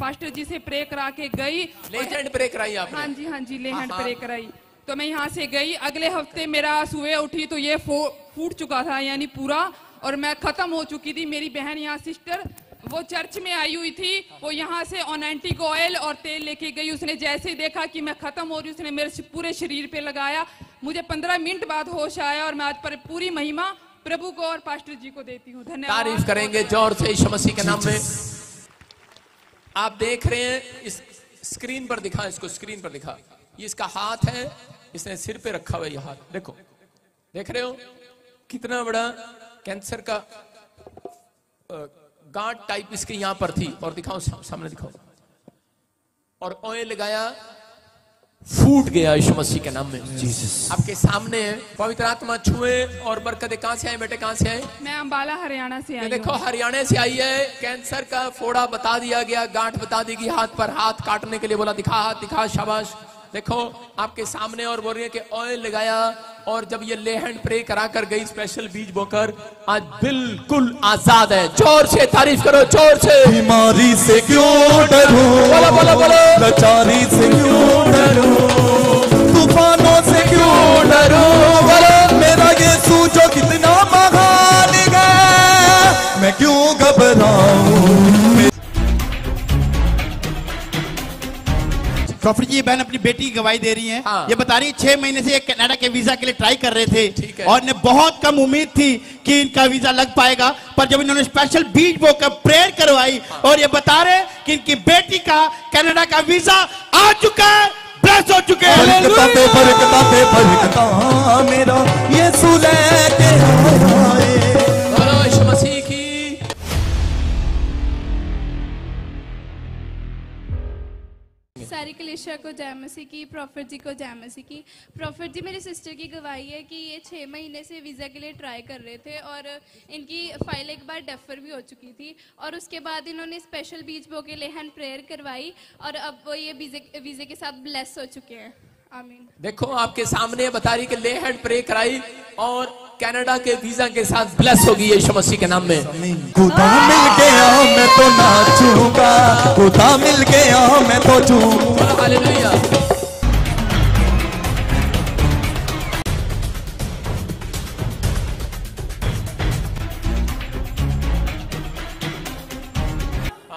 पास्टर जी से प्रे करा के गई। लेहन प्रे कराई आपने? हाँ जी लेहन प्रे कराई। तो मैं यहाँ से गई, अगले हफ्ते मेरा सुबह उठी तो ये फूट चुका था यानी पूरा, और मैं खत्म हो चुकी थी। मेरी बहन यहाँ सिस्टर वो चर्च में आई हुई थी, वो यहाँ से ऑनेंटिक ऑयल और तेल लेके गई। उसने जैसे ही देखा कि मैं खत्म हो रही, उसने मेरे पूरे शरीर पे लगाया। मुझे 15 मिनट बाद होश आया और मैं आज पर पूरी महिमा प्रभु को और पास्टर जी को देती हूँ। धन्यवाद। तारीफ करेंगे जोर से यीशु मसीह के नाम में। आप देख रहे हैं इस स्क्रीन पर दिखा, इसको स्क्रीन पर दिखा। ये इसका हाथ है, इसने सिर पे रखा हुआ ये हाथ। देखो, देख रहे हो कितना बड़ा कैंसर का गांठ टाइप इसके यहां पर थी। और दिखाओ सामने दिखाओ। और ऑयल लगाया, फूट गया यीशु मसीह के नाम में। आपके सामने पवित्र आत्मा छुए और बरकत। कहां से आए बेटे, कहां से आए? मैं अंबाला हरियाणा से आई। देखो हरियाणा से आई है। कैंसर का फोड़ा बता दिया गया, गांठ बता दी गई हाथ पर। हाथ काटने के लिए बोला दिखा, हाथ दिखा, शाबाश। देखो आपके सामने और बोल रही है कि ऑयल लगाया और जब ये लेहन प्रे करा कर गई स्पेशल बीज बोकर, आज बिल्कुल आजाद है। जोर से तारीफ करो, जोर से। बीमारी से क्यों डरूं, बोलो बोलो बोलो। लाचारी से क्यों डरूं, तूफानों से क्यों डरूं, बोलो। मेरा यीशु जो कितना महान है, मैं क्यों घबराऊं। प्रॉफिट जी, ये बहन अपनी बेटी की गवाही दे रही हैं। ये बता रही है 6 महीने से ये कनाडा के वीजा के लिए ट्राई कर रहे थे और इन्हें बहुत कम उम्मीद थी कि इनका वीजा लग पाएगा। पर जब इन्होंने स्पेशल बीज बोकर प्रेयर करवाई और ये बता रहे कि इनकी बेटी का कनाडा का वीजा आ चुका है, ब्लेस हो चुके हैं। मेरा यीशु लेके आए। बोलो यीशु मसीह की। सारी कलीसिया को जय मसीह की, प्रॉफिट जी को जय मसीह की। प्रॉफिट जी, मेरी सिस्टर की गवाही है कि ये 6 महीने से वीज़ा के लिए ट्राई कर रहे थे और इनकी फाइल एक बार डेफर भी हो चुकी थी और उसके बाद इन्होंने स्पेशल बीज बो के लेहन प्रेयर करवाई और अब वो ये वीज़े के साथ ब्लेस हो चुके हैं। आमीन। देखो आपके सामने बता रही कि लेहन प्रे कराई और कनाडा के वीजा के साथ ब्लेस होगी यीशु मसीह के नाम में। खुदा मिल गया मैं तो नाचूंगा, खुदा मिल गया मैं तो झूमूंगा। हालेलुया।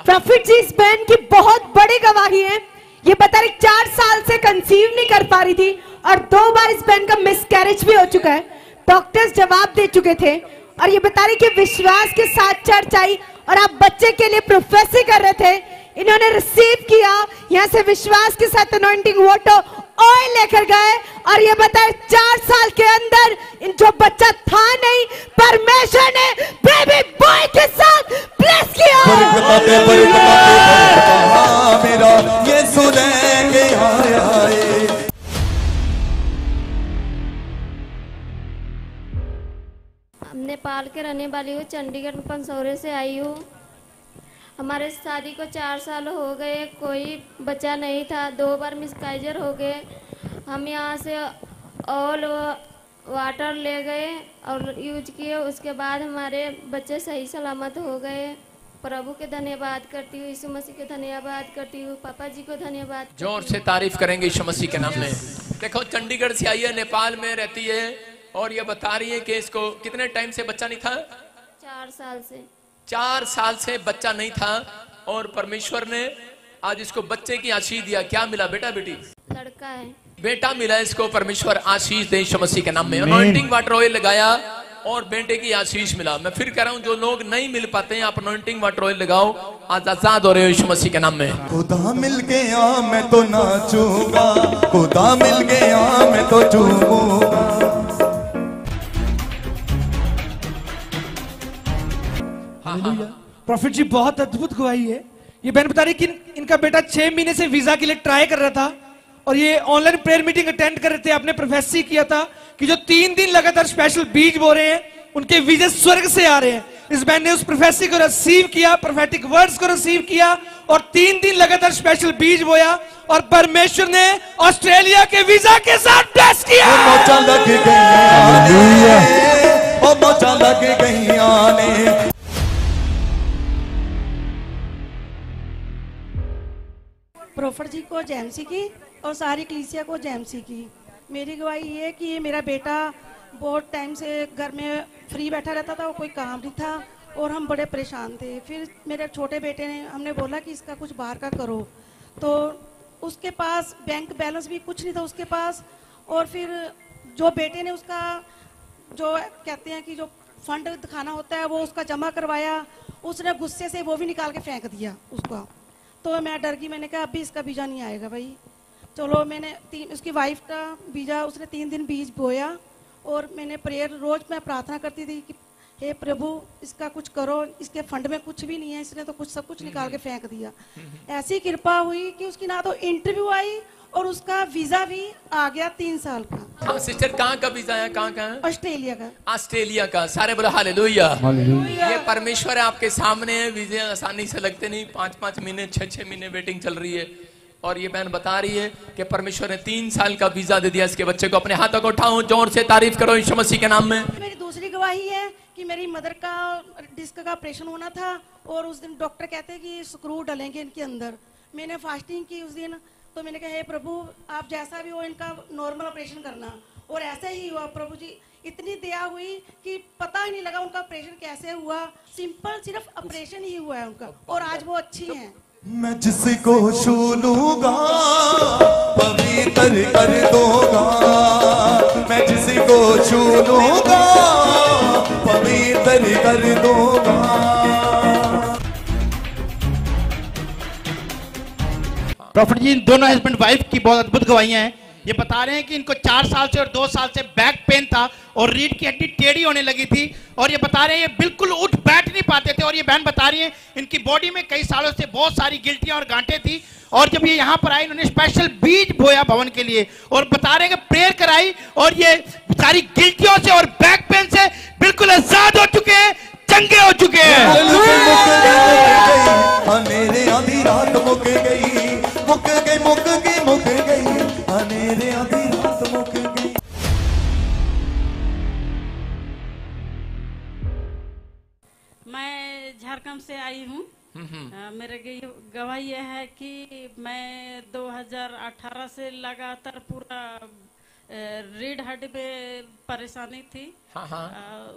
प्रॉफिट जी, इस बहन की बहुत बड़ी गवाही है। ये बता रही 4 साल से कंसीव नहीं कर पा रही थी और 2 बार इस बहन का मिसकैरेज भी हो चुका है। डॉक्टर्स जवाब दे चुके थे और ये बता रही कि विश्वास के साथ चर्च आई और आप बच्चे के लिए प्रोफेसी कर रहे थे। इन्होंने रिसीव किया, यहाँ से विश्वास के साथ अनॉइंटिंग वाटर ऑयल लेकर गए और ये बताए 4 साल के अंदर इन जो बच्चा था नहीं, परमेश्वर ने बेबी बॉय के साथ ब्लेस किया। मेरा यीशु के आया है। नेपाल के रहने वाली हूँ, चंडीगढ़ में पंसौरे से आई हूँ। हमारे शादी को 4 साल हो गए, कोई बच्चा नहीं था, 2 बार मिसकाइजर हो गए। हम यहाँ से ऑल वाटर ले गए और यूज किए, उसके बाद हमारे बच्चे सही सलामत हो गए। प्रभु के धन्यवाद करती हूँ, यीशु मसीह के धन्यवाद करती हूँ, पापा जी को धन्यवाद। जोर से तारीफ करेंगे यीशु मसीह के नाम में। देखो चंडीगढ़ से आई है, नेपाल में रहती है और ये बता रही है कि इसको कितने टाइम से बच्चा नहीं था? 4 साल से। 4 साल से बच्चा नहीं था और परमेश्वर ने आज इसको बच्चे की आशीष दिया। क्या मिला बेटा बेटी? लड़का है। बेटा मिला इसको, परमेश्वर आशीष दे यीशु मसीह के नाम में। अनॉइंटिंग वाटर ऑयल लगाया और बेटे की आशीष मिला। मैं फिर कह रहा हूं, जो लोग नहीं मिल पाते हैं आप अनॉइंटिंग वाटर ऑयल लगाओ, आज आजाद हो रहे हो यीशु मसीह के नाम में। खुदा मिल गया मैं तो नाचूंगा, खुदा मिल गया मैं तो झूमूंगा। प्रॉफिट जी बहुत अद्भुत गवाही है। ये बहन बता रही कि इनका बेटा 6 महीने से वीजा के लिए ट्राई कर रहा था और ये ऑनलाइन प्रेयर मीटिंग अटेंड कर रहे थे। आपने प्रोफेसी किया था कि जो 3 दिन लगातार स्पेशल बीज बो रहे हैं उनके वीजे स्वर्ग से आ रहे हैं। इस बहन ने उस प्रोफेसी को रिसीव किया, प्रोफेटिक वर्ड्स को रिसीव किया और 3 दिन लगातार स्पेशल बीज बोया और परमेश्वर ने ऑस्ट्रेलिया के वीजा के साथ ब्लेस किया। मौजा लग गई, ओ मौजा लग गई। प्रोफेट जी को जैमसी की और सारी कलीसिया को जैमसी की। मेरी गवाही ये है कि ये मेरा बेटा बहुत टाइम से घर में फ्री बैठा रहता था, वो कोई काम नहीं था और हम बड़े परेशान थे। फिर मेरे छोटे बेटे ने हमने बोला कि इसका कुछ बाहर का करो, तो उसके पास बैंक बैलेंस भी कुछ नहीं था उसके पास। और फिर जो बेटे ने उसका जो कहते हैं कि जो फंड दिखाना होता है वो उसका जमा करवाया, उसने गुस्से से वो भी निकाल के फेंक दिया उसका। तो मैं डर गई, मैंने कहा अभी इसका वीज़ा नहीं आएगा भाई। चलो मैंने उसकी वाइफ का वीज़ा, उसने 3 दिन बीज बोया और मैंने प्रेयर रोज़ मैं प्रार्थना करती थी कि हे प्रभु इसका कुछ करो, इसके फंड में कुछ भी नहीं है, इसने तो कुछ सब कुछ निकाल के फेंक दिया। ऐसी कृपा हुई कि उसकी ना तो इंटरव्यू आई और उसका वीज़ा भी आ गया 3 साल का। हाँ सिस्टर, कहाँ का वीजा है? कहाँ का है? ऑस्ट्रेलिया का। ऑस्ट्रेलिया का। सारे बोलो हालेलुया। ये परमेश्वर है आपके सामने है। वीजे आसानी से लगते नहीं, 5-5 महीने 6-6 महीने वेटिंग चल रही है। और ये बहन बता रही है कि परमेश्वर ने 3 साल का वीजा दे दिया इसके बच्चे को। अपने हाथों को उठाओ, जोर से तारीफ करो यीशु मसीह के नाम में। मेरी दूसरी गवाही है कि मेरी मदर का डिस्क का ऑपरेशन होना था और उस दिन डॉक्टर कहते हैं कि स्क्रू डलेंगे इनके अंदर। मैंने फास्टिंग की उस दिन, तो मैंने कहा हे प्रभु आप जैसा भी हो इनका नॉर्मल ऑपरेशन करना, और ऐसा ही हुआ। प्रभु जी इतनी दया हुई कि पता ही नहीं लगा उनका ऑपरेशन कैसे हुआ। सिंपल सिर्फ ऑपरेशन ही हुआ है उनका और आज वो अच्छी हैं। मैं जिसको छू लूंगा पवित्र कर दूंगा, मैं जिसको छू लूंगा पवित्र कर दूंगा। प्रॉफिट जी इन दोनों हस्बैंड वाइफ की बहुत अद्भुत गवाहियां हैं। ये बता रहे हैं कि इनको 4 साल से और 2 साल से बैक पेन था और रीढ़ की हड्डी टेढ़ी होने लगी थी और ये बता रहे हैं ये बिल्कुल उठ बैठ नहीं पाते थे। और ये बहन बता रही है इनकी बॉडी में कई सालों से बहुत सारी गिल्टियां और गांठें थी और जब ये यहाँ पर आई इन्होंने स्पेशल बीज बोया भवन के लिए और बता रहे हैं कि प्रेयर कराई और ये सारी गिल्टियों से और बैक पेन से बिल्कुल आजाद हो चुके हैं, चंगे हो चुके हैं। मेरे आधी रात मुक गई, मुक गई, मुक गई, मुक गई, मेरे आधी रात मुक गई। मैं झारखंड से आई हूँ। मेरे गवाही यह है कि मैं 2018 से लगातार पूरा रीढ़ हड्डी में परेशानी थी।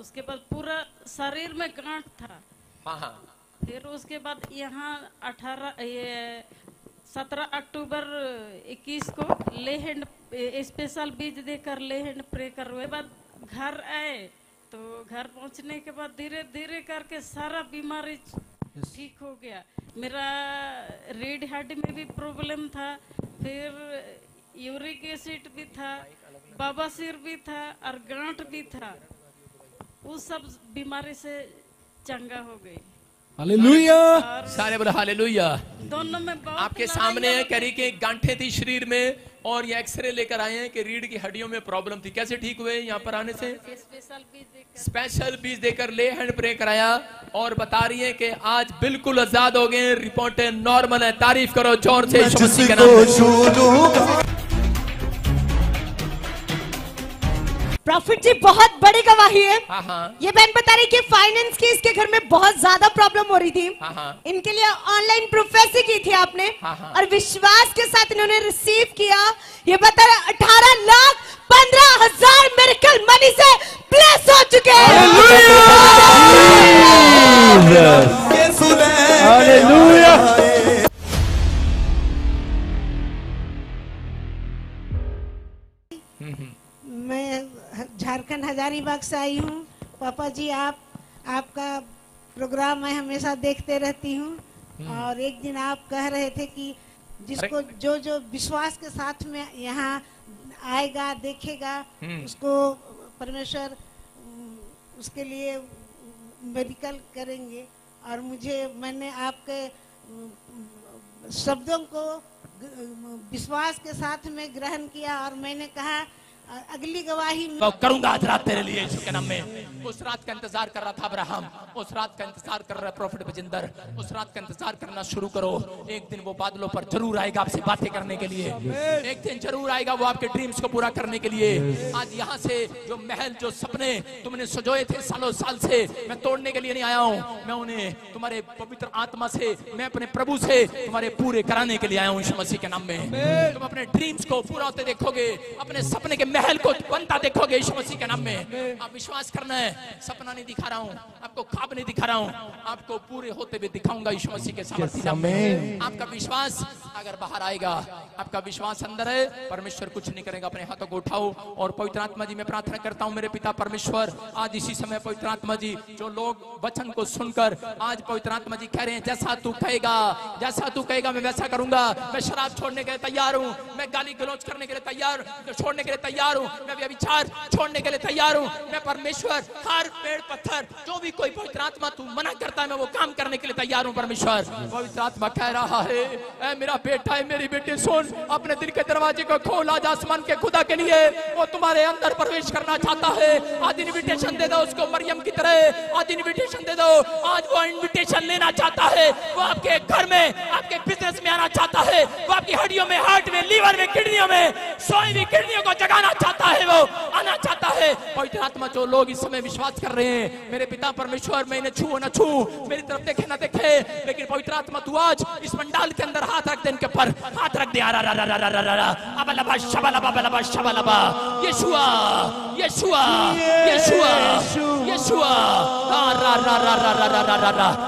उसके बाद पूरा शरीर में गांठ था। फिर उसके बाद यहाँ 17 अक्टूबर 21 को ले हैंड स्पेशल बीज देकर ले हैंड प्रे करने बाद घर आए तो घर पहुंचने के बाद धीरे धीरे करके सारा बीमारी ठीक हो गया। मेरा रीढ़ हड्डी में भी प्रॉब्लम था, फिर यूरिक एसिड भी था, बवासीर भी था और गांठ भी था। उस सब बीमारी से चंगा हो गई। हालेलुया। सारे बोले हालेलुया। दोनों में बहुत आपके सामने है करी के गांठें थी शरीर में और ये एक्सरे लेकर आए हैं कि रीढ़ की हड्डियों में प्रॉब्लम थी। कैसे ठीक हुए यहाँ पर आने से? स्पेशल बीज देकर ले हैंड प्रे कराया और बता रही है कि आज बिल्कुल आजाद हो गए, रिपोर्टें नॉर्मल है। तारीफ करो जोर से यीशु मसीह के नाम में। प्रॉफिट जी बहुत बड़ी गवाही है। हाँ। ये बहन बता रही कि फाइनेंस की इसके घर में बहुत ज्यादा प्रॉब्लम हो रही थी। हाँ। इनके लिए ऑनलाइन प्रोफेसी की थी आपने। हाँ। और विश्वास के साथ इन्होंने रिसीव किया। ये बता रहे 18,15,000 मिरेकल मनी से ब्लेस हो चुके हैं। मैं झारखंड हजारीबाग से आई हूँ। पापा जी आपका प्रोग्राम मैं हमेशा देखते रहती हूँ और एक दिन आप कह रहे थे कि जिसको जो जो विश्वास के साथ में यहाँ आएगा देखेगा उसको परमेश्वर उसके लिए मेडिकल करेंगे। और मैंने आपके शब्दों को विश्वास के साथ में ग्रहण किया और मैंने कहा अगली गवाही मैं करूंगा आज रात तेरे लिए यीशु के नाम में। उस रात का इंतजार कर रहा था अब्राहम, उस रात का इंतजार कर रहा है प्रॉफिट बजिंदर, उस रात का इंतजार करना शुरू करो। एक दिन वो बादलों पर जरूर आएगा आपसे बातें करने के लिए, एक दिन जरूर आएगा वो आपके ड्रीम्स को पूरा करने के लिए। आज यहाँ से जो महल जो सपने तुमने सजोए थे सालों साल से, मैं तोड़ने के लिए नहीं आया हूँ, मैं उन्हें तुम्हारे पवित्र आत्मा से, मैं अपने प्रभु से तुम्हारे पूरे कराने के लिए आया हूँ यीशु मसीह के नाम में। तुम अपने ड्रीम्स को पूरा होते देखोगे, अपने सपने के महल को बनता देखोगे यीशु मसीह के नाम में। आप विश्वास करना है, सपना नहीं दिखा रहा हूँ आपको, ख्वाब नहीं दिखा रहा हूँ आपको, पूरे होते हुए दिखाऊंगा यीशु मसीह के सामर्थ्य नाम में। आपका विश्वास अगर बाहर आएगा, आपका विश्वास अंदर है, परमेश्वर कुछ नहीं करेगा। अपने हाथों को उठाओ और पवित्र आत्मा जी मैं प्रार्थना करता हूँ मेरे पिता परमेश्वर, आज इसी समय पवित्र आत्मा जी जो लोग वचन को सुनकर आज पवित्र आत्मा जी कह रहे हैं जैसा तू कहेगा, जैसा तू कहेगा मैं वैसा करूंगा। मैं शराब छोड़ने के लिए तैयार हूँ, मैं गाली गलौज करने के लिए तैयार, छोड़ने के लिए तैयार हूँ, मैं व्यभिचार छोड़ने के लिए तैयार हूँ। मैं परमेश्वर हर पेड़ पत्थर जो भी कोई पवित्र आत्मा तू मना करता है मैं वो काम करने के लिए तैयार हूँ। परमेश्वर पवित्र आत्मा कह रहा है ऐ मेरा बेटा है मेरी बेटी सुन, अपने दिल के दरवाजे को खोल, आज आसमान के खुदा के लिए वो तुम्हारे अंदर प्रवेश करना चाहता है। आज इन्विटेशन दे दो उसको मरियम की तरह, आज इन्विटेशन दे दो, आज वो इन्विटेशन लेना चाहता है। वो आपके घर में आपके बिजनेस में आना चाहता है, वो आपकी हड्डियों में, हार्ट में, लीवर में, किडनियों में सोई हुई किडनियों को जगाना चाहता है, वो आना चाहता है। पवित्र आत्मा जो लोग इस समय विश्वास कर रहे हैं मेरे पिता परमेश्वर, मैं इन्हें छू न छू, मेरी तरफ देखे न देखे, लेकिन पवित्र आत्मा तू आज इस पंडाल के अंदर हाथ रख दे, इनके ऊपर हाथ रख दे। यीशुआ यीशुआ यीशुआ यीशुआ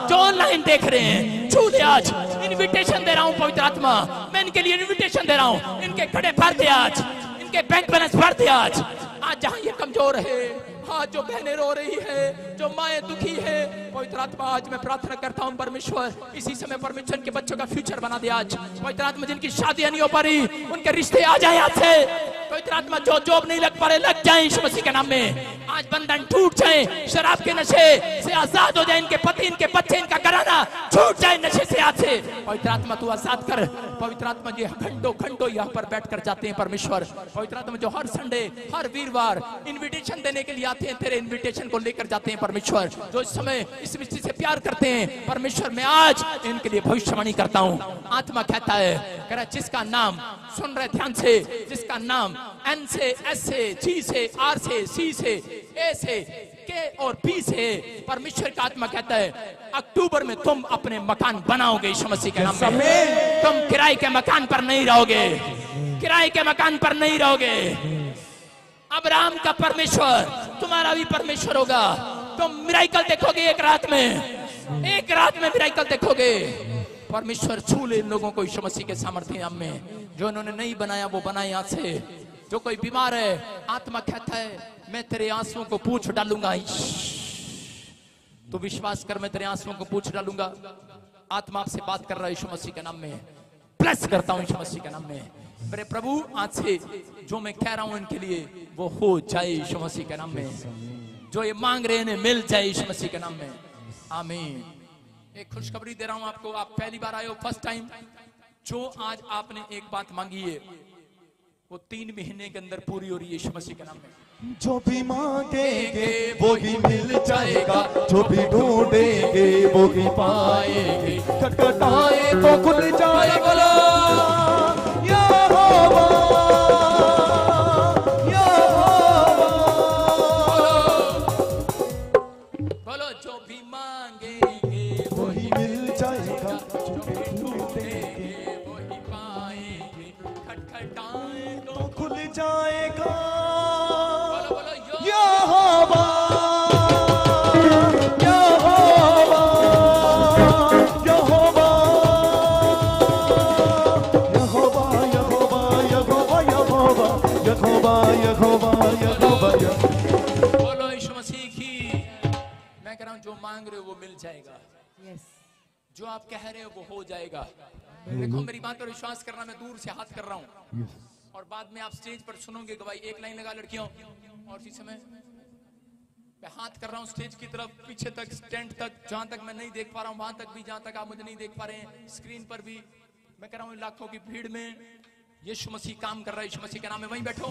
जो ऑनलाइन देख रहे हैं छू दे, आज इन्विटेशन दे रहा हूँ पवित्र आत्मा, मैं इनके लिए इन्विटेशन दे रहा हूँ। इनके खड़े भर दे आज, इनके बैंक बैलेंस भर दे आज जहाँ ये कमजोर है, आज जो बहनें रो रही है, जो माएं दुखी है, पवित्र आत्मा आज मैं प्रार्थना करता हूँ परमेश्वर इसी समय परमेश्वर के बच्चों का फ्यूचर बना दे। आज पवित्र आत्मा जिनकी शादियां नहीं हो पा रही उनके रिश्ते आ जाए आज से। पवित्र आत्मा जो जॉब नहीं लग पा रहे लग जाए यीशु मसीह के नाम में। आज बंधन टूट जाए, शराब के नशे से आजाद हो जाए, इनके पति, इनके बच्चे, इनका घराना छूट जाए नशे से आज से। पवित्र आत्मा तू आजाद कर। पवित्र आत्मा जी घंटों घंटों यहाँ पर बैठ कर जाते हैं परमेश्वर। पवित्र आत्मा जो हर संडे हर वीरवार इन्विटेशन देने के लिए आते हैं, तेरे इन्विटेशन को लेकर जाते हैं परमेश्वर। जो इस समय इस मिस्त्री से प्यार करते हैं परमेश्वर, मैं आज इनके लिए भविष्यवाणी करता हूँ। आत्मा कहता है, कह रहा जिसका नाम सुन रहे ध्यान से, जिसका नाम एन से, एस से, जी से, आर से, सी से, ए से, के और बी से, परमेश्वर का आत्मा कहता है अक्टूबर में तुम अपने मकान बनाओगे यीशु मसीह के नाम में। तुम किराए के मकान पर नहीं रहोगे, किराए के मकान पर नहीं रहोगे। अब्राहम का परमेश्वर तुम्हारा भी परमेश्वर होगा। तुम मिराइकल देखोगे एक रात में, एक रात में मिराइकल देखोगे। परमेश्वर छू ले इन लोगों को यीशु मसीह के सामर्थ्य नाम में। जो उन्होंने नहीं बनाया वो बनाए यहाँ से। जो कोई बीमार है, आत्मा कहता है मैं तेरे आंसुओं को पूछ डालूंगा। तो विश्वास कर, मैं तेरे आंसुओं को पूछ डालूंगा। आत्मा आपसे बात कर रहा है यीशु मसीह के नाम में। ब्लेस करता हूं यीशु मसीह के नाम में। मेरे प्रभु आज से जो मैं कह रहा हूं इनके लिए वो हो जाए यीशु मसीह के नाम में। जो ये मांग रहे हैं मिल जाए यीशु मसीह के नाम में। आमीन। एक खुशखबरी दे रहा हूं आपको, आप पहली बार आए हो, फर्स्ट टाइम। जो आज आपने एक बात मांगी है वो 3 महीने के अंदर पूरी हो रही है यीशु मसीह के नाम में। जो भी मांगेंगे वो ही मिल जाएगा, जो भी ढूंढेंगे वो ही पाएंगे, खटखटाए तो खुल जाएगा। बोलो यहोवा, यहोवा। बोलो जो भी मांगेंगे वो ही मिल जाएगा, जो भी ढूंढेंगे वो ही पाएंगे, खटखटाए तो खुल जाएगा। यहोवा, यहोवा, यहोवा, यहोवा, यहोवा, यहोवा, यहोवा, यहोवा, यहोवा, यहोवा, यहोवा। बोलो यीशु मसीह की। मैं कह रहा हूं जो मांग रहे हो वो मिल जाएगा। जो आप कह रहे हो वो हो जाएगा। देखो मेरी बात पर विश्वास करना, मैं दूर से हाथ कर रहा हूं और बाद में आप स्टेज पर सुनोगे गवाही। एक लाइन लगा लड़कियों, और इसी समय मैं हाथ कर रहा हूं स्टेज की तरफ, पीछे तक, स्टैंड तक, जहां तक मैं नहीं देख पा रहा हूं वहां तक भी, जहां तक आप मुझे नहीं देख पा रहे हैं स्क्रीन पर भी। मैं कह रहा हूं लाखों की भीड़ में यीशु मसीह काम कर रहा है। यीशु मसीह के नाम में वहीं बैठो,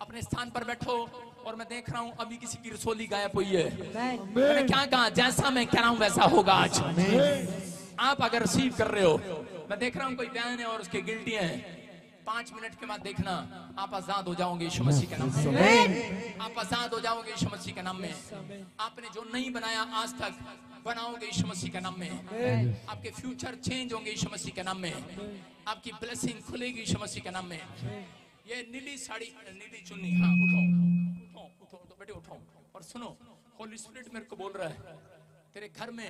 अपने स्थान पर बैठो। और मैं देख रहा हूं अभी किसी की रसोली गायब हुई है। मैंने क्या कहा, जैसा मैं कह रहा हूं वैसा होगा आज। आप अगर रिसीव कर रहे हो, मैं देख रहा हूं कोई बहन है और उसके गिल्टी हैं, 5 मिनट के बाद देखना आप आजाद हो जाओगे यीशु मसीह के नाम में। आप आजाद हो जाओगे यीशु मसीह के नाम में। आपने जो नहीं बनाया आज तक बनाओगे यीशु मसीह के नाम में। आपके फ्यूचर चेंज होंगे यीशु मसीह के नाम में। आपकी ब्लेसिंग खुलेगी यीशु मसीह के नाम में। ये नीली साड़ी, नीली चुन्नी, हाँ उठो उठो उठो बेटे उठो। और सुनो, होली स्पिरिट मेरे को बोल रहा है तेरे घर में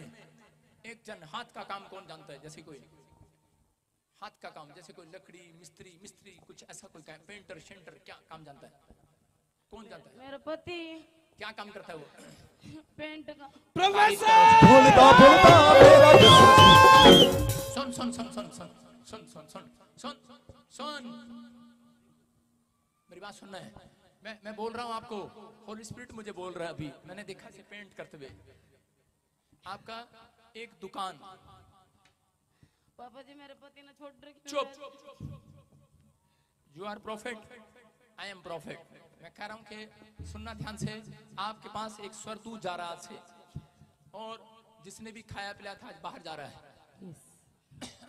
एक जन हाथ का काम कौन जानता है? जैसे कोई हाथ का काम, जैसे कोई लकड़ी मिस्त्री कुछ ऐसा कोई पेंटर शेंटर, क्या काम जानता है? कौन जानता है? मेरा पति। क्या काम करता है वो? पेंट का। प्रोफेसर बोलता बोलता मेरा सुन सुन सुन सुन सुन सुन सुन सुन सुन सुन मेरी बात सुनना है। मैं बोल रहा हूं आपको, होली स्पिरिट मुझे बोल रहा है अभी, मैंने देखा से पेंट करते हुए। आपका एक दुकान। पापा जी मेरे पति ने छोड़ रखी। चुप। You are prophet, I am prophet. मैं कह रहा हूं कि सुनना ध्यान से, आपके पास एक स्वर्गदूत जा रहा है और जिसने भी खाया पिलाया था आज बाहर जा रहा है।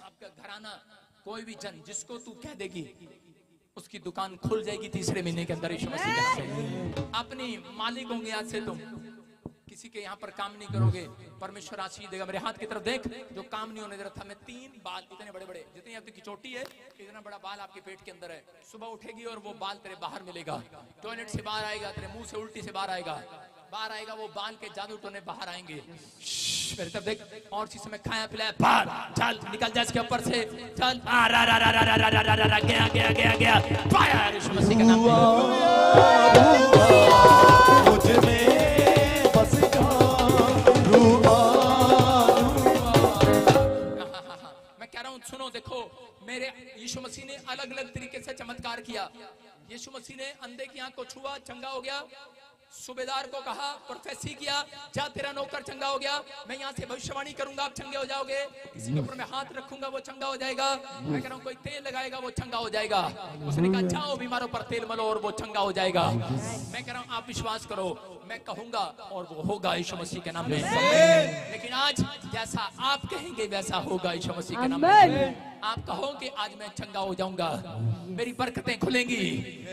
आपका घराना, कोई भी जन जिसको तू कह देगी उसकी दुकान खुल जाएगी 3 महीने के अंदर यीशु मसीह के नाम से। अपनी मालिक होंगे आज से तुम, किसी के यहाँ पर काम नहीं करोगे, परमेश्वर आशीष देगा। मेरे हाथ की तरफ देख, जो काम नहीं होने दे रहा था। मैं 3 बाल इतने बड़े बड़े, जितनी आपकी चोटी है इतना बड़ा बाल आपके पेट के अंदर है। सुबह उठेगी और वो बाल तेरे बाहर मिलेगा, टॉयलेट से बाहर आएगा, तेरे मुंह से उल्टी से बाहर आएगा, वो बाल के जादू टोने बाहर आएंगे। मेरी तरफ देख, और चीज में खाया पिलाया बाहर, चल निकल जा इसके ऊपर से, चल गया पाया यीशु मसीह के नाम में। सुनो देखो, मेरे यीशु मसीह ने अलग अलग तरीके से चमत्कार किया। यीशु मसीह ने अंधे की आंख को छुआ, चंगा हो गया। सूबेदार को कहा, प्रोफेसी किया, जा तेरा नौकर चंगा हो गया। मैं यहाँ से भविष्यवाणी करूंगा, आप चंगे हो जाओगे। किसी के ऊपर मैं हाथ रखूंगा, वो चंगा हो जाएगा। मैं कह रहा हूँ कोई तेल लगाएगा, वो चंगा हो जाएगा। उसने कहा जाओ बीमारों पर तेल मलो और वो चंगा हो जाएगा। मैं कह रहा हूँ आप विश्वास करो, मैं कहूंगा और वो होगा यीशु मसीह के नाम में। लेकिन आज जैसा आप कहेंगे वैसा होगा यीशु मसीह के नाम में। आप कहो कि आज मैं चंगा हो जाऊंगा, मेरी बरकतें खुलेंगी,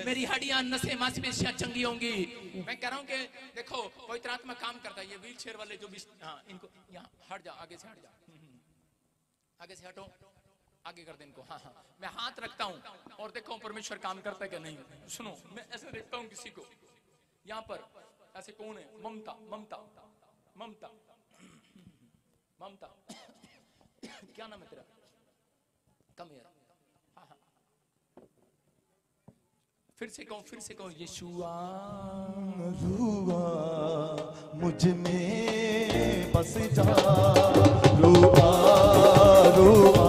मेरी हड्डियां नसें मांसपेशियां चंगी होंगी। मैं कह रहा हूं कि देखो पवित्र आत्मा काम करता है। ये व्हील चेयर वाले जो भी, हाँ इनको यहाँ हट जा, आगे से हट जा, आगे से हटो, आगे कर दे इनको। हाँ हाँ, मैं हाथ रखता हूँ और देखो परमेश्वर काम करता है कि नहीं। सुनो, मैं ऐसे देखता हूँ किसी को, यहाँ पर ऐसे कौन है? ममता, ममता, ममता, ममता, क्या नाम है तेरा? कम यार, हाँ हाँ, फिर से कहो, यीशुआ रुआ मुझ में बस जा, रुआ रुआ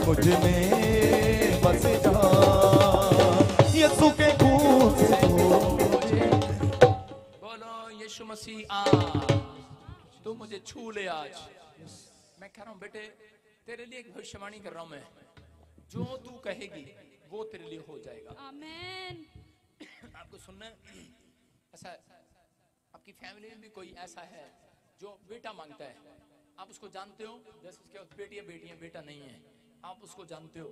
मुझ में बस जा, यीशु के खून से बोलो यीशु मसीह आ, तू मुझे छू ले आज, मैं कह रहा हूँ बेटे, तेरे लिए एक भविष्यवाणी कर रहा हूँ मैं, जो तू कहेगी वो तेरे लिए हो जाएगा। आमीन। आपको सुनना है, ऐसा आपकी फैमिली में भी कोई ऐसा है जो बेटा मांगता है, आप उसको जानते हो, जैसे उसके पास बेटियां बेटा नहीं है, आप उसको जानते हो।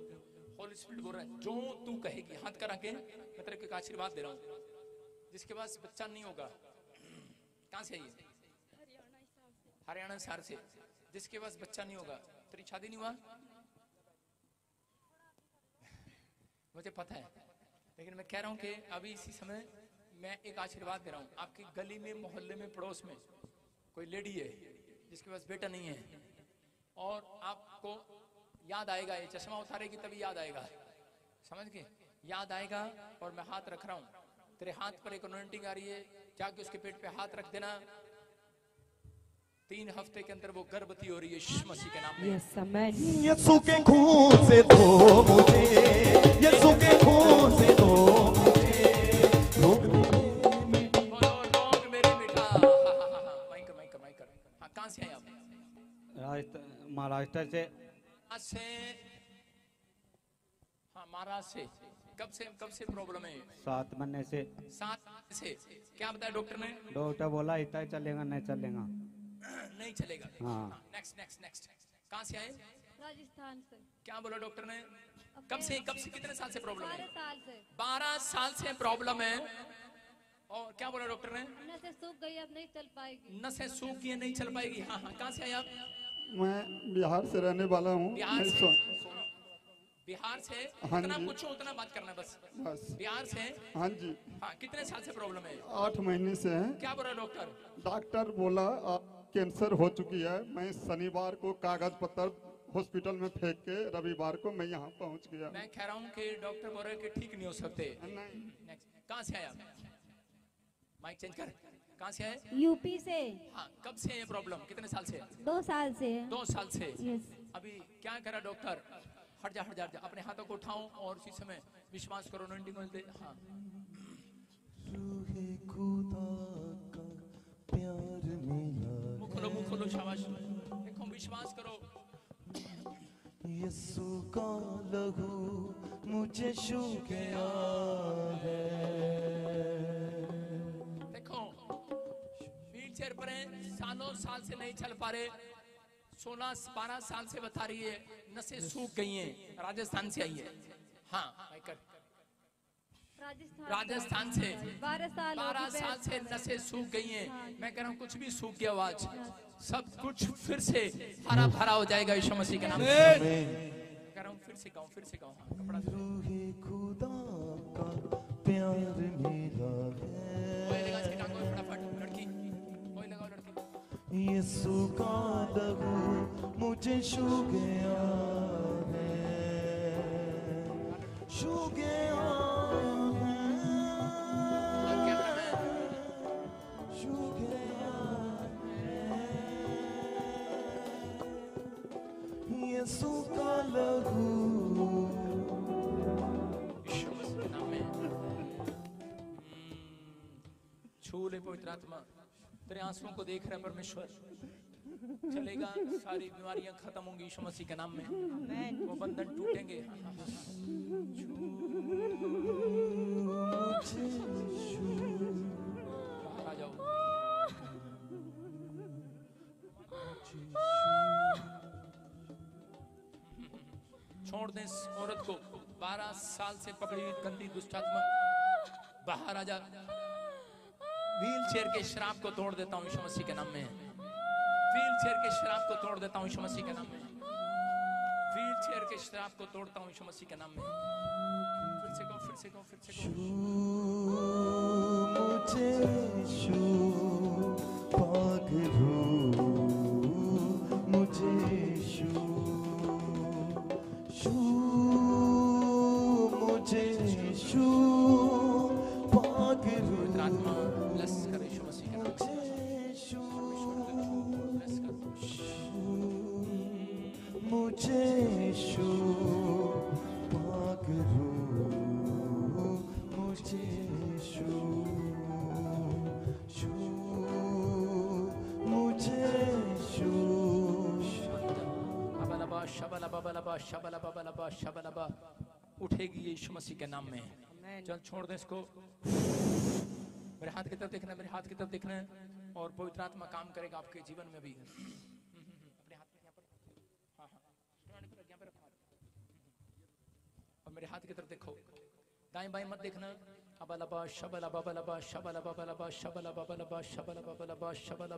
होली स्पिरिट बोल रहा है जो तू कहेगी, हाथ करा के मैं तेरे को एक आशीर्वाद दे रहा हूँ। जिसके पास बच्चा नहीं होगा, कहाँ से है ये? हरियाणा शहर से। जिसके पास बच्चा नहीं होगा, तेरी शादी नहीं हुआ? मुझे पता है, लेकिन मैं कह रहा हूँ कि अभी इसी समय मैं एक आशीर्वाद दे रहा हूँ। आपकी गली में, मोहल्ले में, पड़ोस में कोई लेडी है जिसके पास बेटा नहीं है, और आपको याद आएगा, ये चश्मा उतारेगी तभी याद आएगा, समझ गए? याद आएगा, और मैं हाथ रख रहा हूँ, तेरे हाथ पर एक अनॉइंटिंग आ रही है, जाके उसके पेट पे हाथ रख देना। 3 हफ्ते के अंदर वो गर्भवती हो रही है यीशु मसीह के नाम में। यीशु के खून से धो मुझे, यीशु के खून से धो मुझे, कहाँ से हैं आप? महाराष्ट्र से। हाँ, महाराष्ट्र से। कब से प्रॉब्लम है? 7 महीने से। 7 से। क्या बताया डॉक्टर ने? डॉक्टर बोला इतना ही चलेगा, नहीं चलेगा। नहीं चलेगा। हाँ। नेक्स्ट। कहाँ से आए? राजस्थान से। क्या बोला डॉक्टर ने? कब से कितने साल से प्रॉब्लम है? 12 साल से। 12 साल से प्रॉब्लम है। और क्या बोला डॉक्टर ने? नसें सूख गई, अब नहीं चल पाएगी। नसें सूख गई, नहीं चल पाएगी। हाँ, कहाँ से आए आप? मैं बिहार से रहने वाला हूँ। बिहार से? हाँ उतना जी। पूछो, उतना बात करना बस। बिहार से? हाँ जी। हाँ, कितने साल से प्रॉब्लम है? 8 महीने से है। क्या बोला डॉक्टर? डॉक्टर बोला कैंसर हो चुकी है। मैं शनिवार को कागज पत्र हॉस्पिटल में फेंक के रविवार को मैं यहाँ पहुँच गया। मैं कह रहा हूँ कि डॉक्टर बोल रहे कि ठीक नहीं हो सकते। कहाँ से आया? माइक चेंज कर। कहाँ से आए? यूपी से। हाँ, कब से है प्रॉब्लम? कितने साल से? 2 साल से। 2 साल से। यस। अभी क्या करा डॉक्टर? हट जा। अपने हाथों को उठाओ और उसी समय विश्वास करो। हाँ, मुँह खोलो, शाबाश। देखो, विश्वास करो। यीशु का लहू मुझे छू गया है। देखो, व्हीलचेयर पर है, साल से नहीं चल पा रहे, 16-12 साल से बता रही है, नसें सूख गई हैं। राजस्थान से आई है। हाँ, राजस्थान से 12 साल से नसें सूख गई हैं। मैं कह रहा हूँ कुछ भी सूख गया आज, सब कुछ फिर से हरा भरा हो जाएगा यीशु मसीह के नाम से। कह रहा हूँ फिर से गाऊं। कपड़ा रूहे खुदा का प्यार मिला है। फटाफट लड़की, कोई लगाओ लड़की। यीशु का लहू मुझे छू गया है, छू गया है, छू गया है यीशु का लहू। छू ले पवित्र आत्मा, तेरे आंसुओं को देख रहा है परमेश्वर। चलेगा, सारी बीमारियां खत्म होंगी यीशु मसीह के नाम में। वो बंधन टूटेंगे। बाहर आ जाओ। छोड़ दे इस औरत को, 12 साल से पकड़ी हुई गंदी दुष्टात्मा, बाहर आ जा। व्हीलचेयर के श्राप को तोड़ देता हूँ यीशु मसीह के नाम में। व्हीलचेयर के श्राप को तोड़ देता हूँ यीशु मसीह के नाम में। व्हीलचेयर के श्राप को तोड़ता हूँ यीशु मसीह के नाम में। फिर से कहो। मुझे छू पागलू, मुझे छू मुझे छू पागलू। आत्मा ब्लेस कर यीशु मसीह के नाम में। मुझे छू पागलू, मुझे छू मुझे छू शबला बबला शबला बबला शबला उठेगी यीशु मसीह के नाम में। चल छोड़ दे इसको। मेरे हाथ की तरफ देखना, मेरे हाथ की तरफ देखना है और पवित्र आत्मा काम करेगा आपके जीवन में भी। अपने हाथ यहाँ पर, हाँ हाँ यहाँ पर रखो और मेरे हाथ की तरफ देखो, दाएं बाएं मत देखना। अबलबा शबला बबला शबला बबला शबला बबला शबला बबला शबला।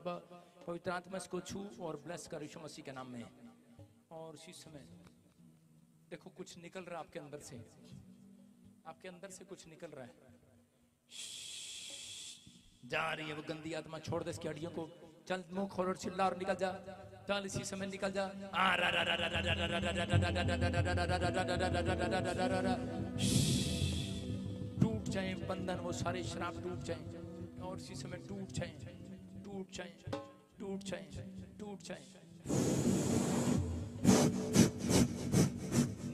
पवित्र आत्मा इसको छू और ब्लेस कर यीशु मसीह के नाम में। और उसी समय देखो कुछ निकल रहा है आपके अंदर से, आपके अंदर से कुछ निकल रहा है, जा रही है वो गंदी आत्मा। छोड़ दे इसकी हड्डियों को। चल मुंह खोल और चिल्ला और निकल जा। चल इसी समय निकल जा। टूट जाए बंधन, वो सारे शराब टूट जाए और इसी समय टूट जाए, टूट जाए, टूट जाए, टूट जाए।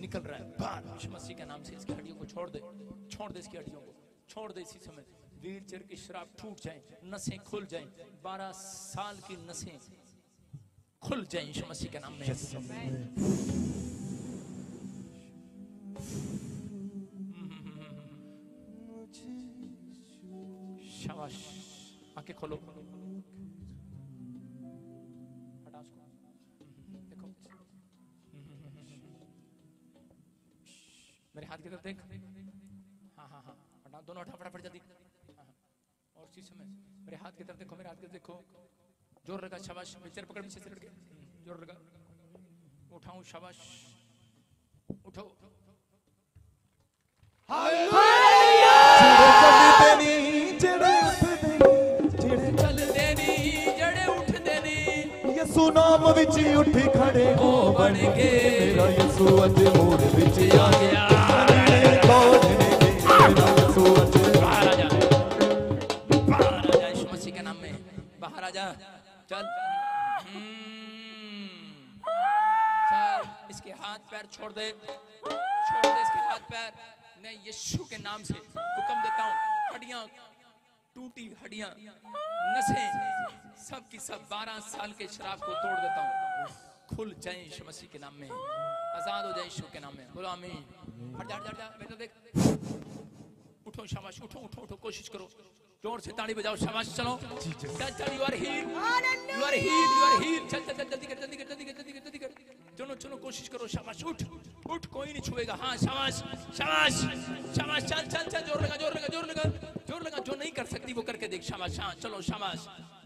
निकल रहा है बाहर यीशु मसीह के नाम से। इसकी हड्डियों को छोड़ दे, छोड़ दे इसकी हड्डियों को, छोड़ दे इसी समय। व्हीलचेयर की शराब टूट जाए, नसें खुल जाएं, 12 साल की नसें खुल जाएं यीशु मसीह के नाम में। शाबाश, आंखें खोलो, हटा उसको, देखो मेरे हाथ की तरफ देख। हाँ हाँ हाँ हटा, दोनों हटा फटाफट जल्दी। और उसी समय मेरे हाथ की तरफ देखो, मेरे हाथ की तरफ देखो, जोर लगा। शाबाश, पिक्चर पकड़ पीछे से लड़के, जोर लगा। उठाऊं, शाबाश, उठो। यसू नाम विच उठ खड़े हो बन के, मेरा यसू अज मोड़ विच आ गया। बाहर आ जा, बाहर आ जा यीशु मसीह के नाम में, बाहर आ जा। चल चल, इसके हाथ पैर छोड़ दे, छोड़ दे इसके हाथ पैर। मैं यीशु के नाम से हुक्म देता हूँ, हड्डियां टूटी, हड्डियां नसें सब की सब 12 साल के शराब को तोड़ देता हूँ, खुल जाए यीशु मसीह के नाम में, आजाद हो जाए यीशु के नाम में। बोलो आमीन। हट जा, हट जा, बेटा देख। उठो, शाबाश, उठो उठो उठो, कोशिश करो, जोर से ताली बजाओ। शाबाश, चलो चल चल, you are healed, you are healed, you are healed. चल चल चल, जल्दी कर, जल्दी कर, जल्दी कर, जल्दी कर, जल्दी कर। चलो चलो, कोशिश करो। शाबाश, उठ उठ, कोई नहीं छुएगा। हाँ शाबाश, शाबाश, शाबाश। चल चल चल, जोर लगा, जोर लगा, जोर लगा, जोर लगा। जो नहीं कर सकती वो करके देख। शाबाश, हाँ चलो, शाबाश,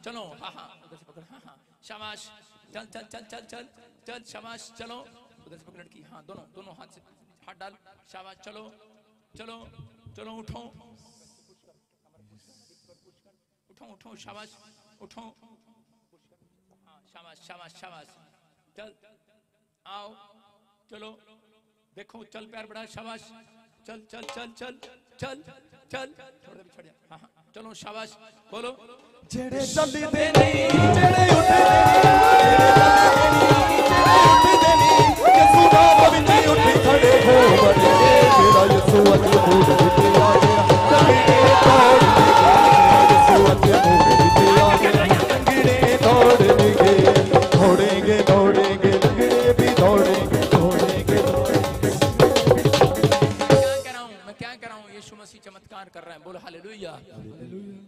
चलो। हाँ हाँ, उधर से पकड़। हाँ हाँ, शाबाश। चल चल चल चल चल चल, शाबाश, चलो। उधर से पकड़ लड़की। हाँ, दोनों दोनों हाथ से हाथ डाल। शाबाश, चलो चलो चलो, उठो उठो उठो, शाबाश, उठो। हाँ शाबाश, शाबाश, शाबाश। चल आओ, चलो, देखो, चल पैर बढ़ा। शाबाश, चल चल चल चल चल चल, छोड़ दे, छोड़ दे। हाँ हाँ, चलो, शाबाश। बोलो, जेड़े चलदे नहीं, जेड़े उठदे नहीं, यसू नाम विच उठ खड़े हो बन के, मेरा यसू अज मोड़ विच आ गया। लंगड़े दौड़ेंगे, दौड़ेंगे, दौड़ेंगे, लंगड़े भी दौड़ेंगे, दौड़ेंगे, दौड़ेंगे। क्या कर रहा हूँ? यीशु मसीह चमत्कार कर रहा है। बोलो हालेलुया।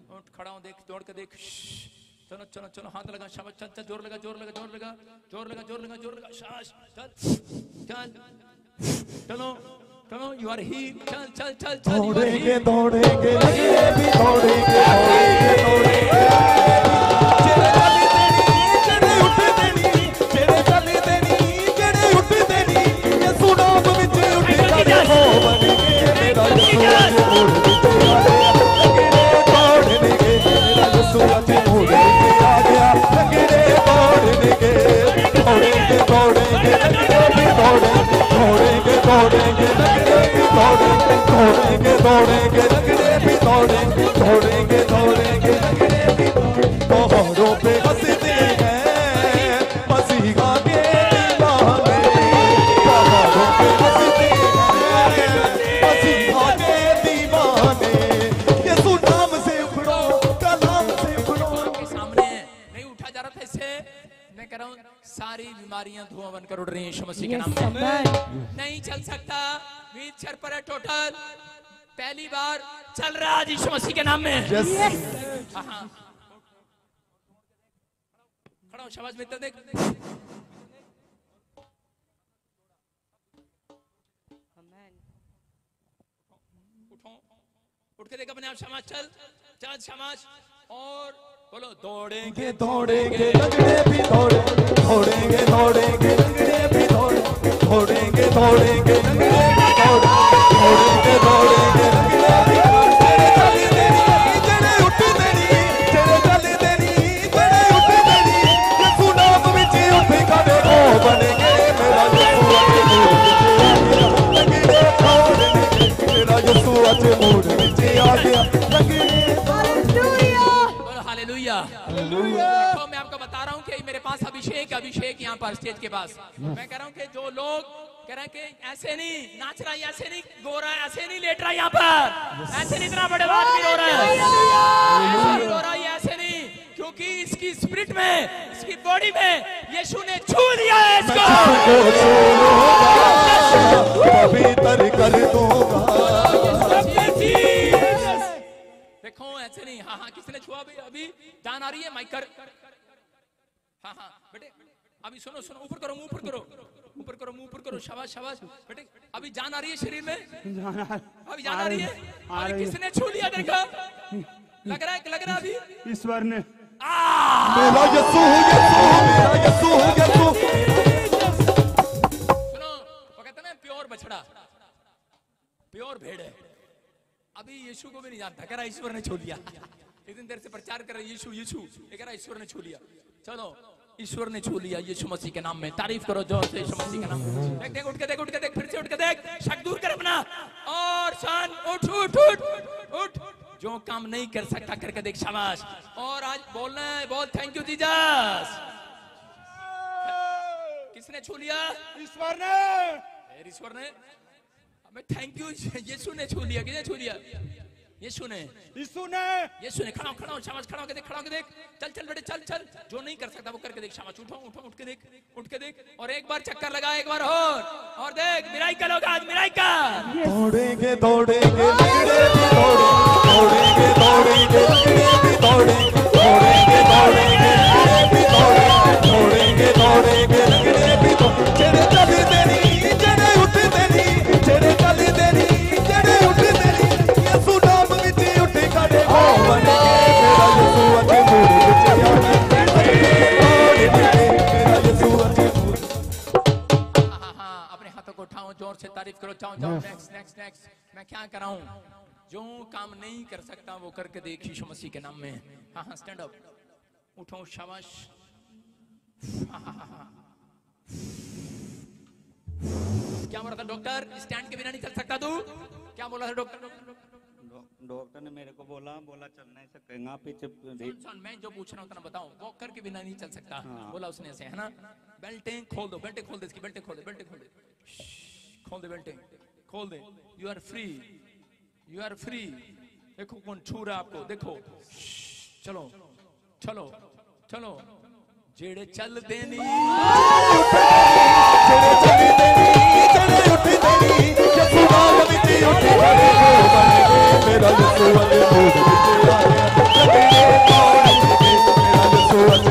उठ खड़ा हूँ, देख, दौड़ के देख। चलो चलो चलो, हाथ लगा। शाबाश, चल चल, जोर लगा, जोर लगा, जोर लगा, जोर लगा, जोर लगा, जोर लगा। शाबाश, चल चल, चलो चलो, यू आर हील्ड। चल चल चल चल, दौड़ेंगे, दौड़ेंगे, लंगड़े भी दौड़ेंगे, दौड़ेंगे, जेड़े उठदे नहीं, जेड़े चलदे नहीं, जेड़े उठदे नहीं, यसू नाम विच उठ खड़े हो बन के, मेरा यसू अज मोड़ विच आ गया। लंगड़े दौड़ेंगे, मेरा यसू अज मोड़ विच आ गया। लंगड़े दौड़ेंगे, दौड़ेंगे, दौड़ेंगे, लंगड़े भी दौड़ेंगे, दौड़ेंगे, दौड़ेंगे, लंगड़े भी दौड़ेंगे, दौड़ेंगे, दौड़ेंगे, लंगड़े भी दौड़ेंगे, दौड़ेंगे, दौड़ेंगे, लंगड़े भी पहाड़ों पे हंसते हैं मसीहा के दीवाने, पहाड़ों पे हंसते हैं मसीहा के दीवाने। यसू नाम से उखड़ो, कलाम से उखड़ो। आपके सामने नहीं उठा जा रहा था इससे। मैं कह रहा हूँ सारी बीमारियां धुआं बनकर उड़ रही हैं यीशु मसीह के नाम में। नहीं चल सकता, व्हील चेयर पर है टोटल, पहली बार चल रहा है यीशु मसीह के नाम में। खड़ा हो, शाबाश मित्र, देख उठ के देख अपने आप, शाबाश, चल चल शाबाश, और बोलो दौड़ेंगे दौड़ेंगे लंगड़े भी दौड़े, दौड़ेंगे दौड़ेंगे लंगड़े भी दौड़े, दौड़ेंगे दौड़ेंगे लंगड़े भी दौड़े, दौड़ेंगे दौड़ेंगे लंगड़े भी दौड़े। तेरे चल देनी जड़े उठ देनी, तेरे चल देनी जड़े उठ देनी, यीशु नाम विच उठ खड़े हो बनेंगे। मेरा यीशु अज मूड विच आ गया, लंगड़े दौड़ने, मेरा यीशु अज मूड विच आ गया, लंगड़े। देखो मैं आपको बता रहा हूँ कि मेरे पास अभिषेक यहाँ पर स्टेज के पास, मैं कह रहा हूँ कि जो लोग कह रहे हैं कि ऐसे नहीं नाच रहा है, ऐसे नहीं गो रहा है, ऐसे नहीं लेट रहा है यहाँ पर, ऐसे नहीं इतना बड़े बात नहीं हो रहा है, ऐसे नहीं हो रहा है, ऐसे नहीं, क्योंकि इसकी स्पिरिट में, इसकी बॉडी में यीशु ने छू लिया है इसको, पवित्र कर दूंगा। देखो ऐसे नहीं, हाँ हाँ किसने छुआ अभी जान आ रही है माइक कर, हाँ हाँ बेटे अभी सुनो सुनो, ऊपर करो, मुंह ऊपर करो, ऊपर करो, मुंह ऊपर करो, शाबाश शाबाश बेटे, अभी जान आ रही है शरीर में, अभी जान आ रही है, अभी किसने छू लिया देखा, लग रहा है अभी ईश्वर ने। मेरा यीशु मेरा यीशु यीशु। सुनो वो कहते ना प्योर बछड़ा, प्योर भेड़ है, अभी यीशु को भी नहीं जानता, कह रहा ईश्वर ने छू लिया, इतनी देर से प्रचार कर रहे यीशु यीशु, ये कह रहा ईश्वर ने छू लिया। चलो ईश्वर ने छू लिया यीशु मसीह के नाम में, तारीफ करो जोर से यीशु मसीह के नाम में। देख देख उठ के देख, उठ के देख, फिर से उठ के देख, शक दूर कर अपना, और शान उठ उठ उठ उठ, जो काम नहीं कर सकता करके देख, शाबाश। और आज बोलना है, बोल थैंक यू जीसस। किसने छू लिया? ईश्वर ने। ईश्वर ने, थैंक यू यीशु ने छू लिया, किसने छू लिया? यीशु ने, यीशु ने, यीशु ने। खड़ा खड़ा शाबाश, खड़ा होके देख, खड़ा होके देख, चल चल बेटे चल चल, जो नहीं कर सकता वो करके देख, शाबाश, उठो उठो, उठ के देख, उठ के देख, और एक बार चक्कर लगा, एक बार और देख, मिराइकल होगा आज, मिराइकल। दौड़ेंगे दौड़ेंगे लंगड़े भी दौड़े, दौड़ेंगे दौड़ेंगे लंगड़े भी दौड़े, दौड़ेंगे दौड़ेंगे लंगड़े भी दौड़े, दौड़ेंगे दौड़ेंगे लंगड़े भी दौड़े। चले चल देनी चले उठ देनी, चले चल देनी चले उठ देनी, यीशु नाम विच उठ खड़े हो बनेंगे। मेरा यीशु अज मूड विच आ गया, मेरा यीशु अज मूड। अपने हाथों को उठाओ, जोर से तारीफ करो, जाओ जाओ, नेक्स्ट नेक्स्ट नेक्स्ट। मैं क्या कराऊं? जो काम नहीं कर सकता वो करके देख यीशु मसीह के नाम में। हाँ हाँ स्टैंड अप, उठो, शाबाश। क्या बोला था डॉक्टर? स्टैंड के बिना नहीं चल सकता तू? क्या बोला था डॉक्टर? डॉक्टर ने मेरे को बोला चल नहीं सकेगा पीछे। सुन, मैं जो पूछ रहा हूँ उतना बताओ, वॉकर के बिना नहीं चल सकता। हाँ। बोला उसने ऐसे, है ना? बेल्टें खोल दो, बेल्टें खोल दे, इसकी बेल्टें खोल दे, बेल्टें खोल दे, खोल दे, बेल्टें खोल दे। You are free, you are free. देखो कौन छू रहा है आपको, देखो। चलो चलो चलो, जेड़े चल देनी, चले चल देनी चले उठ देनी, यीशु नाम विच उठ खड़े हो बनेंगे। मेरा यीशु अज मूड विच आ गया, लंगड़े दौड़ेंगे, मेरा यीशु अज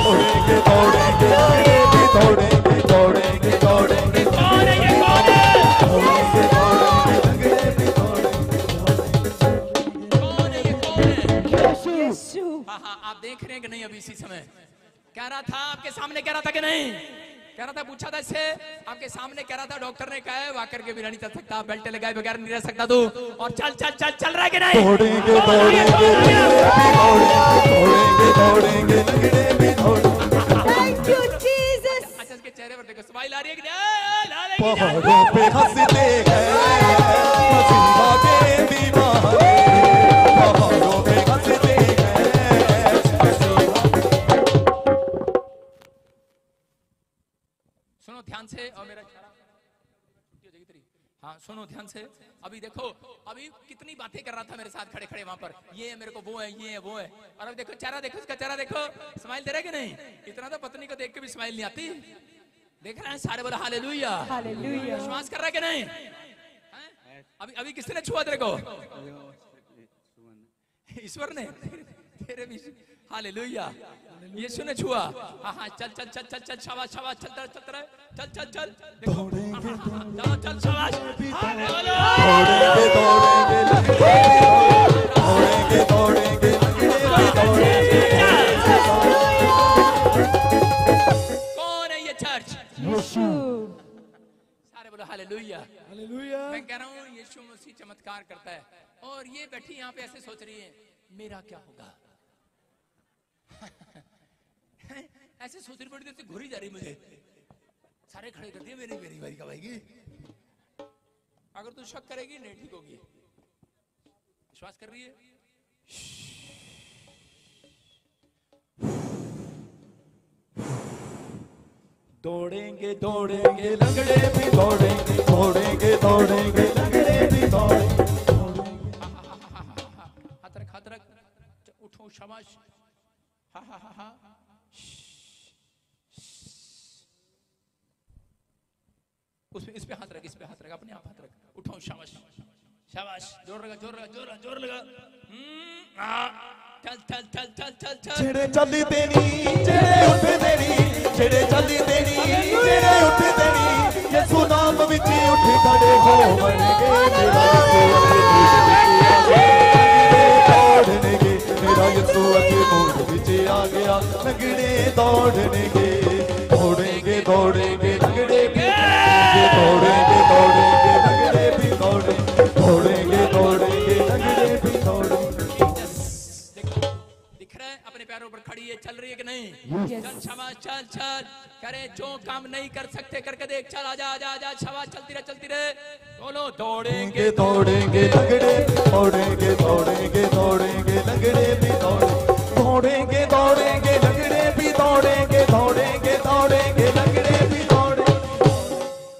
मूड विच आ गया, लंगड़े दौड़ेंगे, दौड़ेंगे दौड़ेंगे दौड़ेंगे, आप देख रहे हैं कि नहीं? अभी इसी समय कह रहा था, आपके सामने कह रहा था कि नहीं? कह रहा था, पूछा था इससे, आपके सामने कह रहा था, डॉक्टर ने कहा है वाकर के बिना नहीं चल सकता, बेल्ट लगाए बगैर नहीं रह सकता तू, और चल चल चल चल रहा है कि नहीं? दौड़ेंगे दौड़ेंगे दौड़ेंगे दौड़ेंगे लंगड़े भी दौड़े। Thank you Jesus. अच्छा, इसके चेहरे पर देखो, स्माइल आ रही है कि नहीं? पहाड़ों पे हंसते हैं मसीहा के दीवाने, पहाड़ों पे हंसते हैं। सुनो ध्यान से, और मेरा हाँ सुनो ध्यान से। अभी देखो, अभी कितनी बातें कर रहा था मेरे साथ खड़े खड़े वहां पर, ये है मेरे को, वो है, ये है, वो है। और अब देखो चेहरा देखो, इसका चेहरा देखो, स्माइल दे रहा है कि नहीं? इतना तो पत्नी को देख के भी स्माइल नहीं आती। देख रहे हैं सारे, बोला हालेलुया, हालेलुया। विश्वास कर रहा है कि नहीं? अभी अभी किसने छुआ तेरे को? ईश्वर ने तेरे भी। हालेलुया, यीशु ने छुआ। हाँ हाँ, चल चल चल चल चल, शाबाश शाबाश, चलता रहे चलता रहे, चल चल चल, चल चल शाबाश। कौन है ये चर्च? यीशु। सारे बोलो हालेलुया, हालेलुया। मैं कह रहा हूँ यीशु मसीह चमत्कार करता है। और ये बैठी यहाँ पे ऐसे सोच रही है, मेरा क्या होगा? ऐसे सोच रही, बड़ी देर से घुरी जा रही मुझे। सारे खड़े कर दिए, मेरी मेरी बारी कब आएगी? अगर तू शक करेगी नहीं ठीक होगी। विश्वास कर रही है? दौड़ेंगे दौड़ेंगे लंगड़े भी दौड़ेंगे, दौड़ेंगे दौड़ेंगे लंगड़े भी दौड़ेंगे। हाथ रख, हाथ रख, उठो शाबाश। हा हा हा हा। उसमें इस पे हाथ रख, इस पे हाथ रख, अपने आप हाथ रख, उठाओ शाबाश शाबाश। जोर लगा, जोर लगा, जोर लगा, जोर लगा। चल चल चल चल चल चल। छेड़े चली देनी, छेड़े उठ देनी, छेड़े चली देनी, छेड़े उठ देनी। यीशु नाम विच उठ खड़े हो बनगे, मेरा दौड़नेगे, मेरा यीशु अगे मोड़ विच आ गया। लगड़े दौड़नेगे, दौड़ेंगे दौड़ेंगे लगड़े भी दौड़ेंगे, दौड़ेंगे लगड़े भी दौड़ेंगे, दौड़ेंगे दौड़ेंगे लगड़े भी दौड़ेंगे। दिख रहा है अपने पैरों पर खड़ी है, चल रही है कि नहीं? चल शाबाश, चल चल। करे जो काम नहीं कर सकते करके देख, चल आजा आजा आजा, शाबाश, चलती रहे चलती रहे। बोलो दौड़ेंगे दौड़ेंगे लगड़े, दौड़ेंगे दौड़ेंगे दौड़ेंगे लगड़े भी दौड़ेंगे, दौड़ेंगे दौड़ेंगे लगड़े भी दौड़ेंगे, दौड़ेंगे दौड़ेंगे लगड़े भी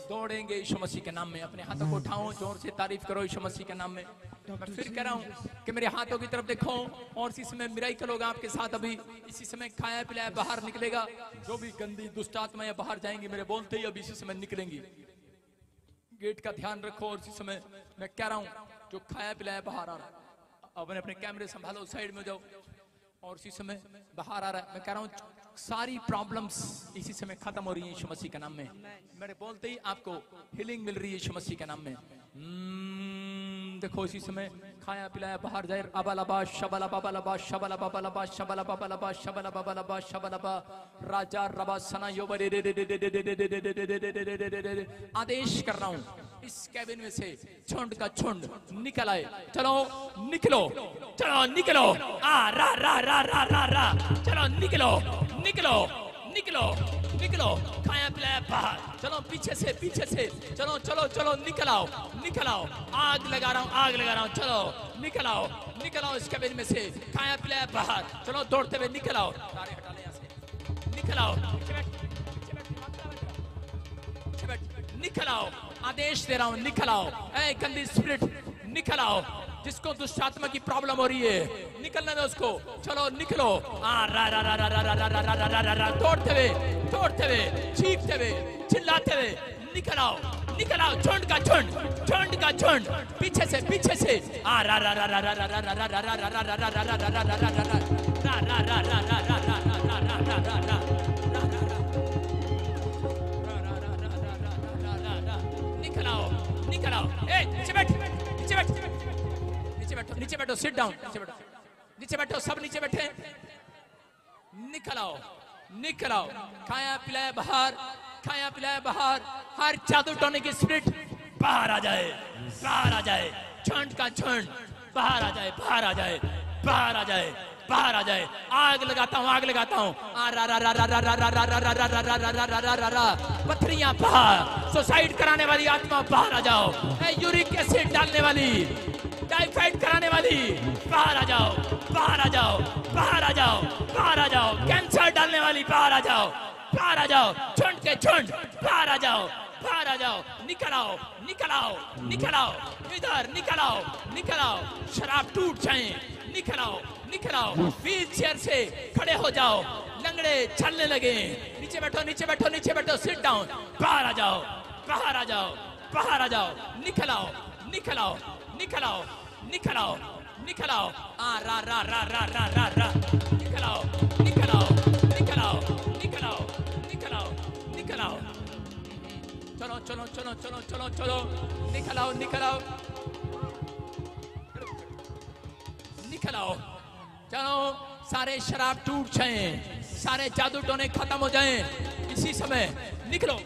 दौड़ेंगे। यीशु मसीह के नाम में अपने हाथों को उठाओ, जोर से तारीफ करो यीशु मसीह के नाम में। मैं फिर कह रहा हूँ कि मेरे हाथों की तरफ देखो, और इसी समय मिराकल होगा आपके साथ। अभी इसी समय खाया पिलाया बाहर निकलेगा। जो भी गंदी दुष्ट आत्माएं बाहर जाएंगी, मेरे बोलते ही अभी इसी समय निकलेंगी। गेट का ध्यान रखो। और इसी समय मैं कह रहा हूँ, जो खाया पिलाया बाहर आ रहा है, अपने अपने कैमरे संभालो, साइड में जाओ। और इसी समय बाहर आ रहा है। मैं कह रहा हूँ सारी प्रॉब्लम्स इसी समय खत्म हो रही है यीशु मसीह के नाम में। मेरे बोलते ही आपको हीलिंग मिल रही है यीशु मसीह के नाम में। देखो इसी समय खाया पिलाया बाहर जाए। अबालबा शबला बाबा शबला बाबा शबला बाबा शबला बाबा शबला राजा रबा सना यो आदेश कर रहा हूँ, इस कैबिन में से झुंड का झुंड निकल आए। चलो निकलो, चलो निकलो, आ रा रा रा रा रा रा, चलो निकलो निकलो निकलो निकलो। खाया पिलाया बाहर, चलो पीछे से चलो चलो चलो निकल आओ निकल आओ। आग लगा रहा हूँ, आग लगा रहा हूँ, चलो निकल आओ निकल आओ इस कैबिन में से। खाया पिलाया बाहर, चलो दौड़ते हुए निकल आओ। तारे हटा ले यहाँ से, निकल आओ निकल आओ। आदेश दे रहा हूँ, निकल आओ। ए गंदी स्पिरिट निकल आओ। जिसको दुष्ट आत्मा की प्रॉब्लम हो रही है, निकलने दो उसको। चलो निकलो, दौड़ते हुए चीखते हुए चिल्लाते हुए निकल आओ निकल आओ। झुंड का झुंड पीछे से आ रा रा रा रा रा रा रा रा रा रा रा रा रा रा रा निकल आओ निकल आओ। ए नीचे बैठो, सिट डाउन, नीचे बैठो, सब नीचे बैठे। निकल आओ निकल आओ। खाया पिलाया बाहर, हर जादू टोने की स्पिरिट बाहर आ जाए। झुंड का झुंड बाहर आ जाए। आग लगाता हूँ। पथरियां बाहर, सुसाइड कराने वाली आत्मा बाहर आ जाओ। यूरिक एसिड डालने वाली, टाइफाइड कराने वाली बाहर आ जाओ। कैंसर डालने वाली बाहर आ बाहर आ जाओ, झुंड के झुंड बाहर आ जाओ, बाहर आ जाओ, निकल आओ, निकल आओ, निकल आओ, इधर निकल आओ, निकल आओ, शराब टूट जाए, निकल आओ, निकल आओ, व्हील चेयर से खड़े हो जाओ, लंगड़े चलने लगे, नीचे बैठो, नीचे बैठो, नीचे बैठो, सिट डाउन, बाहर आ जाओ, बाहर आ जाओ, बाहर आ जाओ, निकल आओ, निकल आओ, निकल आओ, निकल आओ, निकल आओ, आ रा रा रा रा रा रा रा, निकल आओ, निकल आओ, निकल आओ, निकल आओ, निकल आओ, निकल आओ, चलो चलो चलो चलो चलो चलो, निकल आओ, निकल आओ, निकल आओ, चलो, सारे शराब टूट जाएं, सारे जादू टोने खत्म हो जाएं, इसी समय निकलो।